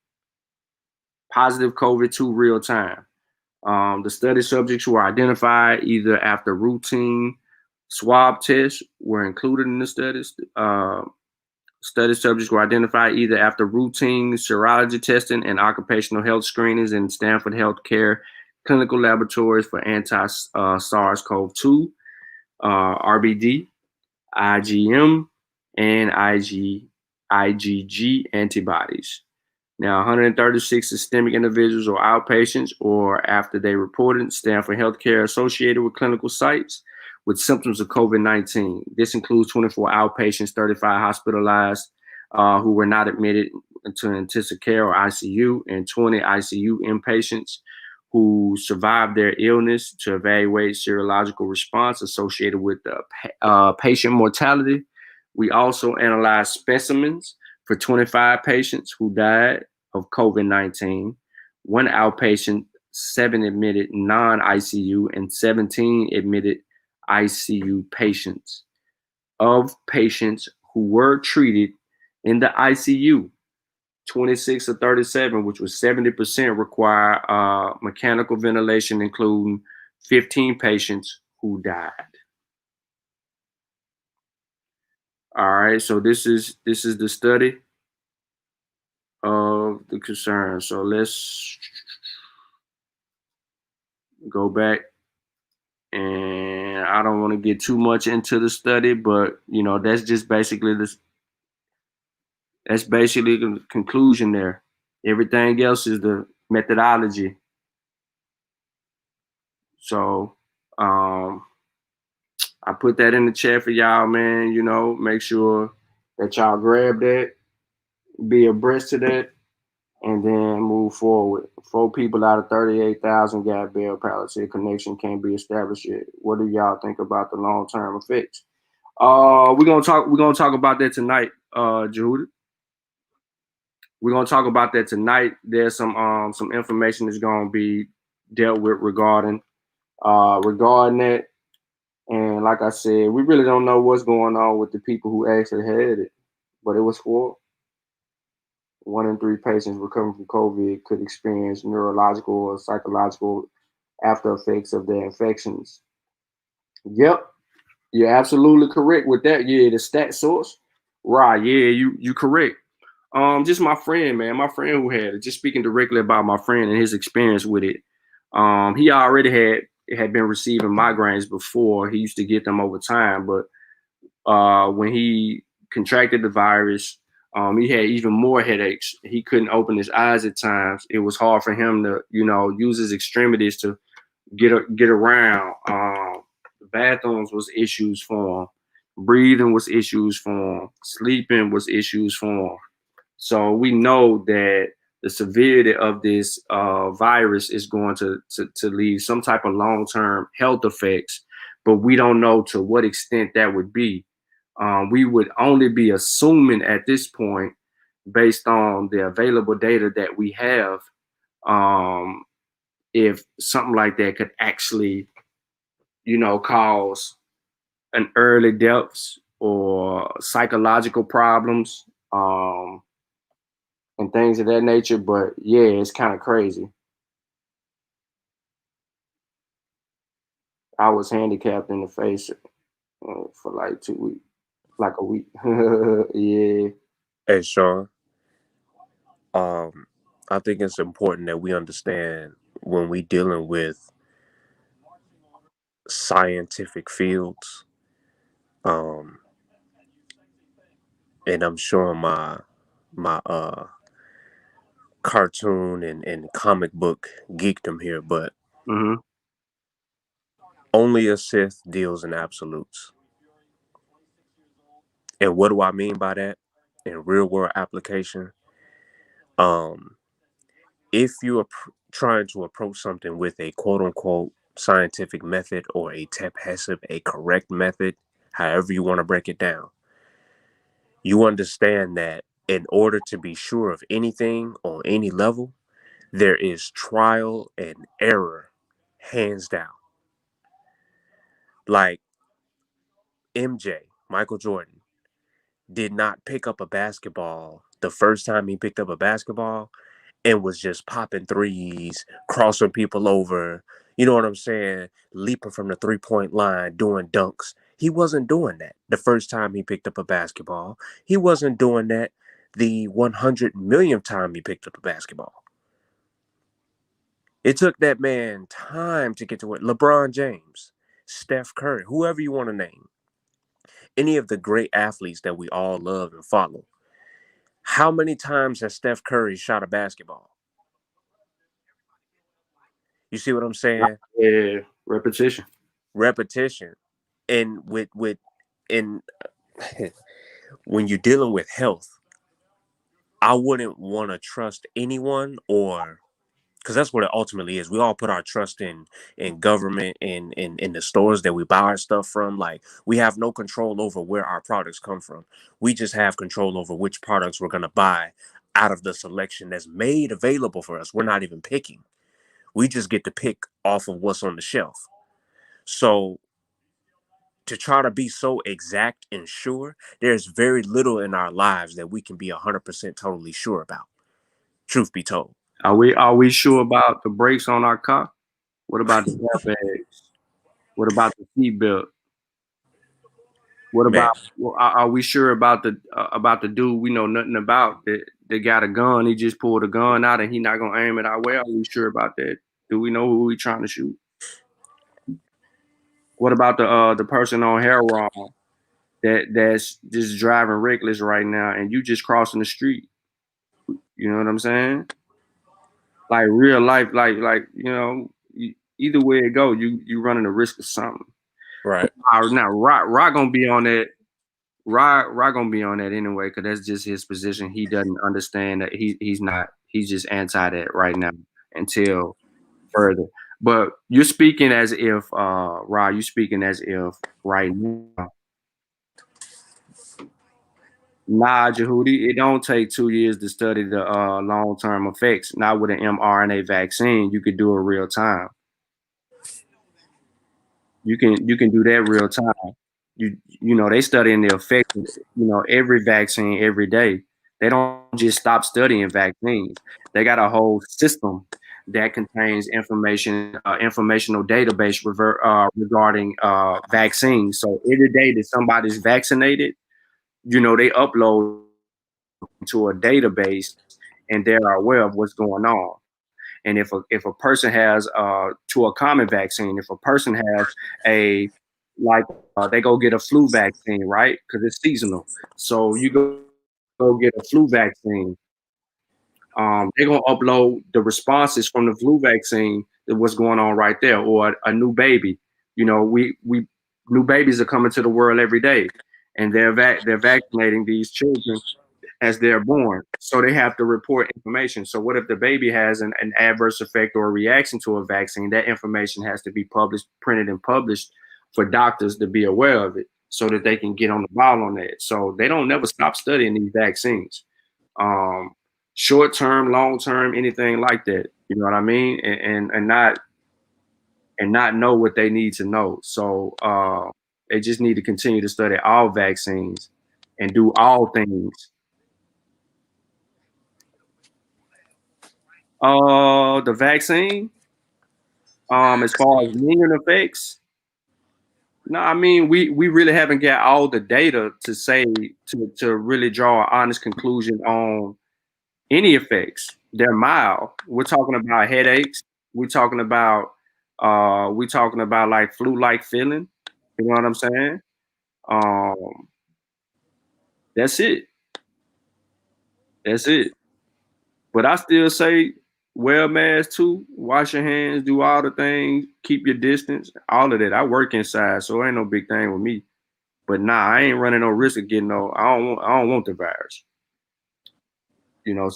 Positive COVID-2 real time. The study subjects were identified either after routine swab tests were included in the studies. Study subjects were identified either after routine serology testing and occupational health screenings in Stanford Healthcare clinical laboratories for anti-SARS-CoV-2, RBD, IgM, and IgG antibodies. Now, 136 systemic individuals or outpatients, or after they reported Stanford Healthcare associated with clinical sites with symptoms of COVID-19. This includes 24 outpatients, 35 hospitalized, who were not admitted to intensive care or ICU, and 20 ICU inpatients who survived their illness to evaluate serological response associated with patient mortality. We also analyzed specimens for 25 patients who died of COVID-19, one outpatient, 7 admitted non-ICU, and 17 admitted ICU patients. Of patients who were treated in the ICU, 26 or 37, which was 70%, require mechanical ventilation, including 15 patients who died. All right, so this is the study of the concern. So let's go back, and I don't want to get too much into the study, but that's just basically this. That's basically the conclusion there. Everything else is the methodology. So I put that in the chat for y'all, man. Make sure that y'all grab that, be abreast to that, and then move forward. 4 people out of 38,000 got Bell palsy. Connection can't be established yet. What do y'all think about the long-term effects? We're gonna talk about that tonight, Judah. We're gonna talk about that tonight. There's some information that's gonna be dealt with regarding that. And like I said, we really don't know what's going on with the people who actually had it, but it was 1 in 3 patients recovering from COVID could experience neurological or psychological after effects of their infections. Yep, you're absolutely correct with that. Yeah, the stat source. Right, yeah, you correct. Just my friend, man. My friend who had it. Just speaking directly about my friend and his experience with it. He already had been receiving migraines before. He used to get them over time, but when he contracted the virus, he had even more headaches. He couldn't open his eyes at times. It was hard for him to, use his extremities to get around. The bathrooms was issues for him. Breathing was issues for him. Sleeping was issues for him. So we know that the severity of this virus is going to leave some type of long-term health effects, but we don't know to what extent that would be. We would only be assuming at this point, based on the available data that we have, if something like that could actually, cause an early deaths or psychological problems. And things of that nature, but yeah, it's kind of crazy. I was handicapped in the face for like 2 weeks, like a week. Yeah. Hey, Shawn. I think it's important that we understand when we dealing with scientific fields. And I'm showing my cartoon and comic book geekdom here, but only a Sith deals in absolutes. And what do I mean by that? In real world application, if you are trying to approach something with a quote unquote scientific method or a TEP-HESIP, a correct method, however you want to break it down, you understand that in order to be sure of anything on any level, there is trial and error, hands down. Like MJ, Michael Jordan, did not pick up a basketball the first time he picked up a basketball and was just popping threes, crossing people over, you know what I'm saying? Leaping from the 3-point line, doing dunks. He wasn't doing that the first time he picked up a basketball. He wasn't doing that the 100 millionth time he picked up a basketball. It took that man time to get to it. LeBron James, Steph Curry, whoever you want to name, any of the great athletes that we all love and follow. How many times has Steph Curry shot a basketball? You see what I'm saying? Yeah, repetition. And with when you're dealing with health, I wouldn't want to trust anyone, or because that's what it ultimately is. We all put our trust in government and in the stores that we buy our stuff from. Like, we have no control over where our products come from. We just have control over which products we're gonna buy out of the selection that's made available for us. We're not even picking. We just get to pick off of what's on the shelf. So to try to be so exact and sure, there's very little in our lives that we can be 100% totally sure about. Truth be told. Are we sure about the brakes on our car? What about the airbags? What about the seatbelt? What Man, about? Are we sure about the dude we know nothing about that got a gun? He just pulled a gun out and he not gonna aim it our way. Are we sure about that? Do we know who we trying to shoot? What about the person on heroin that's just driving reckless right now and you just crossing the street? You know what I'm saying? Like real life, like either way it go, you running the risk of something. right. Now, Rock gonna be on that. Rock gonna be on that anyway, because that's just his position. He doesn't understand that he's not. He's just anti that right now until further. But you're speaking as if, Rod, you're speaking as if right now. Nah, Jehudi, it don't take 2 years to study the long-term effects. Not with an mRNA vaccine, you could do it real time. You can do that real time. They studying the effect of, every vaccine every day. They don't just stop studying vaccines. They got a whole system that contains informational database regarding vaccines. So every day that somebody's vaccinated, they upload to a database and they're aware of what's going on. And if a person has to a common vaccine, if a person has a like they go get a flu vaccine, right? Because it's seasonal. So you go get a flu vaccine. They're gonna upload the responses from the flu vaccine to what's going on right there, or a new baby. We new babies are coming to the world every day, and they're vaccinating these children as they're born. So they have to report information. So what if the baby has an adverse effect or a reaction to a vaccine? That information has to be published, printed and published for doctors to be aware of it so that they can get on the ball on that. So they don't never stop studying these vaccines. Short term, long term, anything like that. You know what I mean? And not know what they need to know. So they just need to continue to study all vaccines and do all things. The vaccine, as far as lingering effects, no, I mean we really haven't got all the data to say to really draw an honest conclusion on any effects. They're mild. We're talking about headaches. We're talking about like flu-like feeling. You know what I'm saying? Um, that's it. That's it. But I still say wear a mask too, wash your hands, do all the things, keep your distance, all of that. I work inside, so it ain't no big thing with me. But nah, I ain't running no risk of getting no. I don't want the virus.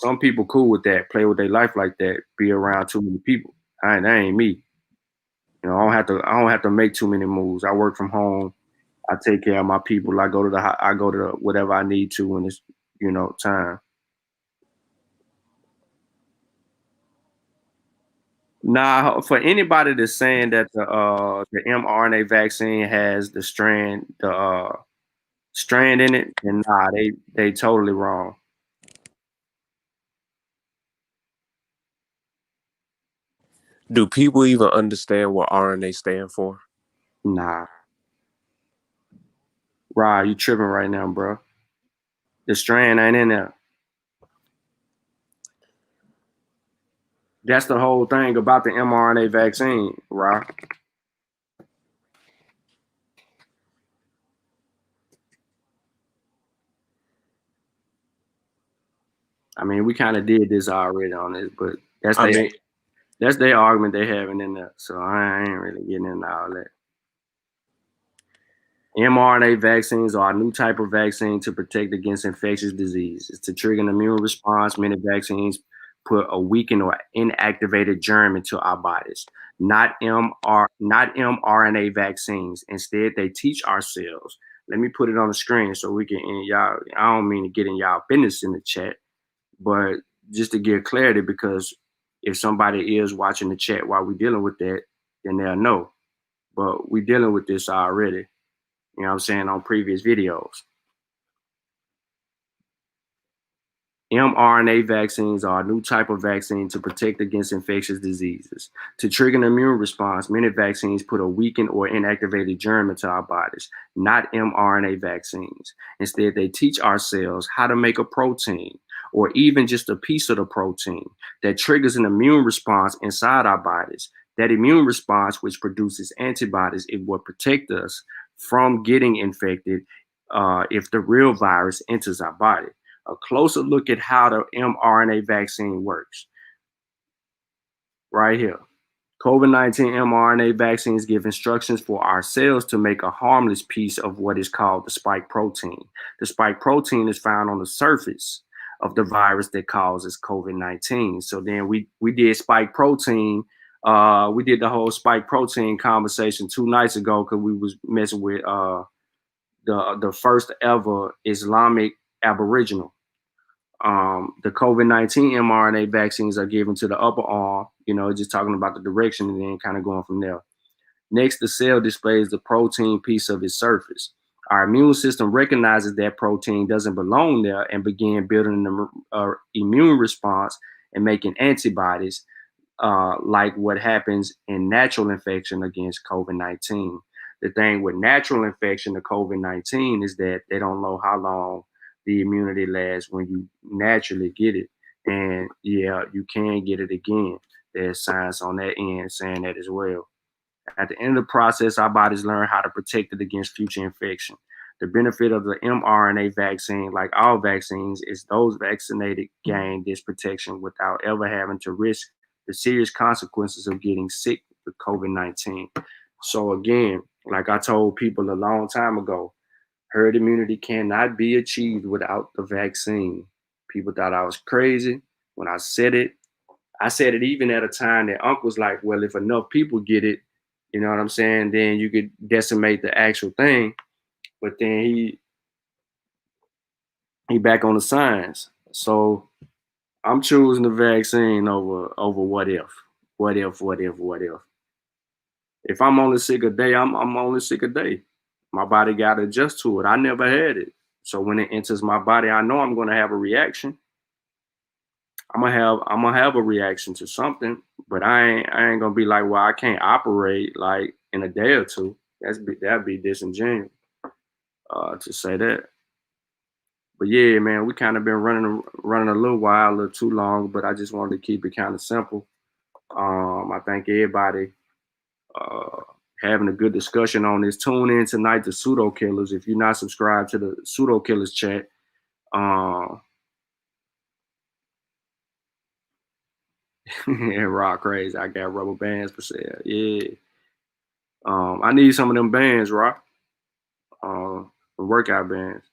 Some people cool with that, play with their life like that, be around too many people. That ain't me. I don't have to make too many moves. I work from home. I take care of my people. I go to whatever I need to when it's time. Nah, for anybody that's saying that the mRNA vaccine has the strand in it, and nah, they totally wrong. Do people even understand what RNA stand for? Nah, Rod, you tripping right now, bro. The strand ain't in there. That's the whole thing about the mRNA vaccine, Rod. I mean, we kind of did this already on this, but that's I they mean, that's their argument they having in there. So I ain't really getting into all that. mRNA vaccines are a new type of vaccine to protect against infectious diseases. To trigger an immune response, many vaccines put a weakened or inactivated germ into our bodies. Not mRNA vaccines. Instead, they teach our cells. Let me put it on the screen so we can, and y'all, I don't mean to get in y'all business in the chat, but just to give clarity, because if somebody is watching the chat while we're dealing with that, then they'll know. But we're dealing with this already, you know what I'm saying, on previous videos. mRNA vaccines are a new type of vaccine to protect against infectious diseases. To trigger an immune response, many vaccines put a weakened or inactivated germ into our bodies, not mRNA vaccines. Instead, they teach our cells how to make a protein, or even just a piece of the protein, that triggers an immune response inside our bodies. That immune response, which produces antibodies, it will protect us from getting infected if the real virus enters our body. A closer look at how the mRNA vaccine works. Right here. COVID-19 mRNA vaccines give instructions for our cells to make a harmless piece of what is called the spike protein. The spike protein is found on the surface of the virus that causes COVID-19. So then we did spike protein. We did the whole spike protein conversation 2 nights ago because we was messing with the first ever Islamic Aboriginal. The COVID-19 mRNA vaccines are given to the upper arm, just talking about the direction and then kind of going from there. Next, the cell displays the protein piece of its surface. Our immune system recognizes that protein doesn't belong there and begin building an immune response and making antibodies, like what happens in natural infection against COVID-19. The thing with natural infection of COVID-19 is that they don't know how long the immunity lasts when you naturally get it. And yeah, you can get it again. There's science on that end saying that as well. At the end of the process, our bodies learn how to protect it against future infection. The benefit of the mRNA vaccine, like all vaccines, is those vaccinated gain this protection without ever having to risk the serious consequences of getting sick with COVID-19. So again, like I told people a long time ago, herd immunity cannot be achieved without the vaccine. People thought I was crazy when I said it. I said it even at a time that Uncle's like, well, if enough people get it, you know what I'm saying, then you could decimate the actual thing. But then he back on the science. So I'm choosing the vaccine over what if. What if. If I'm only sick a day, I'm only sick a day. My body got to adjust to it. I never had it. So when it enters my body, I know I'm gonna have a reaction. I'm gonna have a reaction to something, but I ain't gonna be like, well, I can't operate like in a day or two. That'd be disingenuous to say that. But yeah, man, we kind of been running a little too long, but I just wanted to keep it kind of simple. I thank everybody having a good discussion on this. Tune in tonight to Pseudo Killers. If you're not subscribed to the Pseudo Killers chat, yeah, rock crazy. I got rubber bands for sale. Yeah. I need some of them bands, Rock. The workout bands.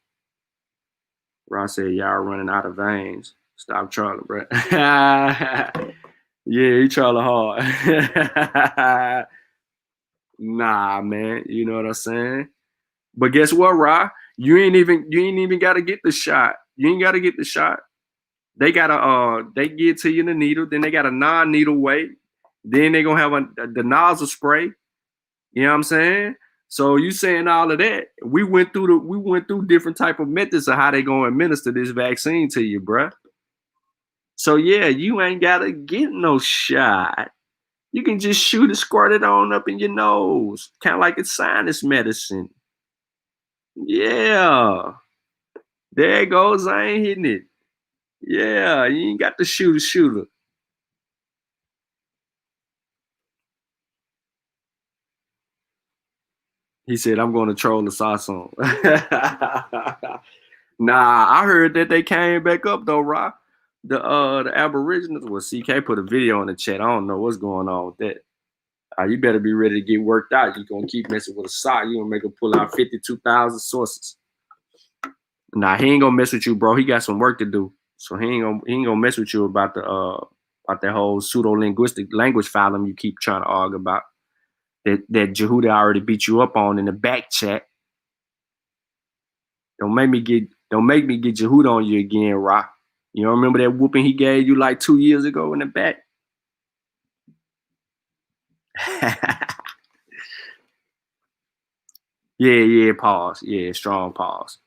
Rock said, y'all running out of veins. Stop trolling, bro. Yeah, he trolling hard. Nah, man. You know what I'm saying? But guess what, Rock? You ain't even gotta get the shot. You ain't gotta get the shot. They gotta they get to you in the needle, then they got a non-needle way, then they gonna have the nozzle spray. You know what I'm saying? So you saying all of that? We went through different type of methods of how they gonna administer this vaccine to you, bruh. So yeah, you ain't gotta get no shot. You can just shoot it, squirt it on up in your nose, kind of like it's sinus medicine. Yeah, there it goes. I ain't hitting it. Yeah, you ain't got to shoot a shooter. He said, I'm going to troll the sauce on. Nah, I heard that they came back up though, Rock. The Aborigines. Well, CK put a video in the chat. I don't know what's going on with that. You better be ready to get worked out. You're gonna keep messing with a sock. You're gonna make him pull out 52,000 sources. Nah, he ain't gonna mess with you, bro. He got some work to do. So he ain't gonna mess with you about that whole pseudo-linguistic language file you keep trying to argue about. That Jehudi already beat you up on in the back chat. Don't make me get Jehudi on you again, Rock. You don't remember that whooping he gave you like 2 years ago in the back? Yeah, pause. Yeah, strong pause.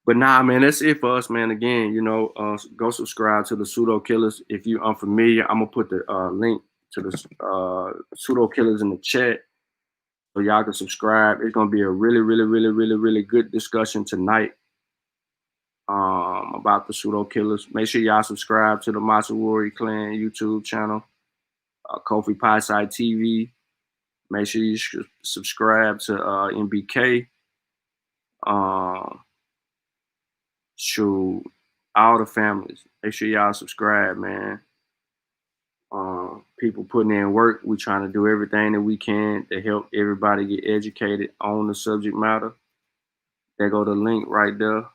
But nah, man, that's it for us, man. Again, go subscribe to the Pseudo Killers. If you're unfamiliar, I'm gonna put the link to the Pseudo Killers in the chat so y'all can subscribe. It's gonna be a really, really, really, really, really good discussion tonight about the Pseudo Killers. Make sure y'all subscribe to the Mossi Warrior Clan YouTube channel, Kofi Pie Side TV. Make sure you subscribe to MBK. Shoot, all the families. Make sure y'all subscribe, man. People putting in work. We trying to do everything that we can to help everybody get educated on the subject matter. There go the link right there.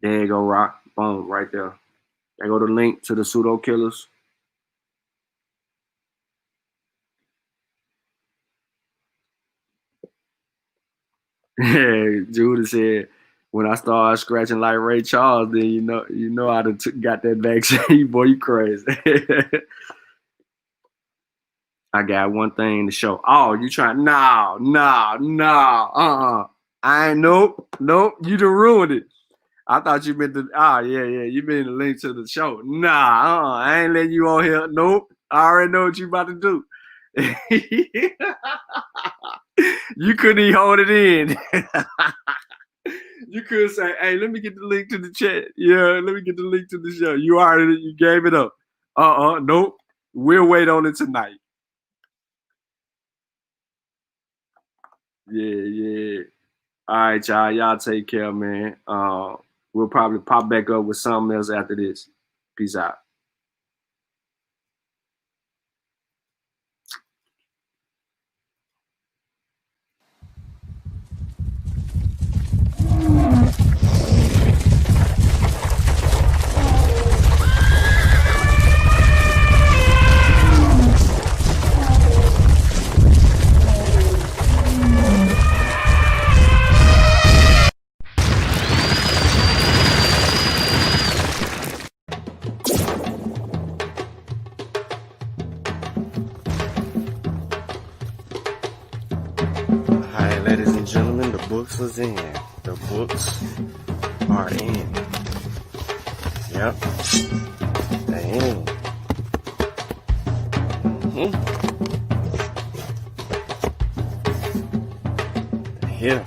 There you go, Rock. Boom, right there. There go the link to the Pseudo Killers. Judah said, when I started scratching like Ray Charles, then you know I done got that vaccine. Boy, you crazy. I got one thing to show. Oh, you trying? No. I ain't nope. You done ruined it. I thought you meant to. Oh, yeah. You meant the link to the show. Nah, I ain't letting you on here. Nope. I already know what you about to do. You couldn't even hold it in. You could say, hey, let me get the link to the chat. Yeah, let me get the link to the show. You gave it up. Nope. We'll wait on it tonight. Yeah. All right, y'all. Y'all take care, man. We'll probably pop back up with something else after this. Peace out. Ladies and gentlemen, the books is in. The books are in. Yep. They're in. They're here.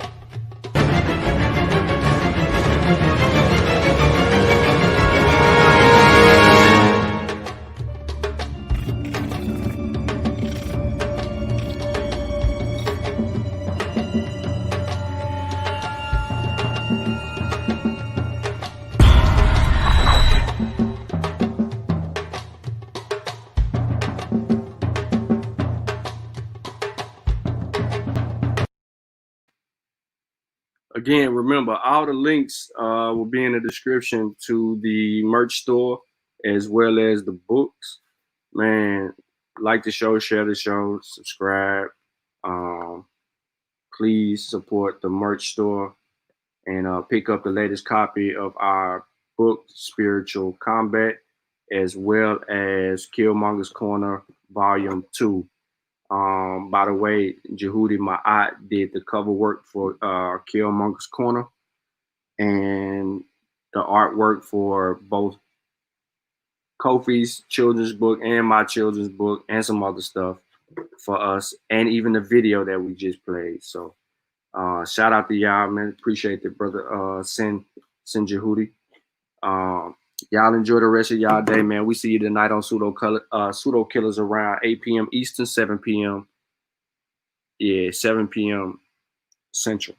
Again, remember, all the links will be in the description to the merch store as well as the books. Man, like the show, share the show, subscribe. Please support the merch store and pick up the latest copy of our book, Spiritual Combat, as well as Killmonger's Corner Volume 2. By the way, Jehudi Ma'at did the cover work for Killmonger's Corner and the artwork for both Kofi's children's book and my children's book and some other stuff for us, and even the video that we just played. So shout out to y'all, man. Appreciate it, brother. Sin Jehudi. Y'all enjoy the rest of y'all day, man. We see you tonight on Pseudo Killers around 8 p.m. Eastern, 7 p.m. Yeah, 7 p.m. Central.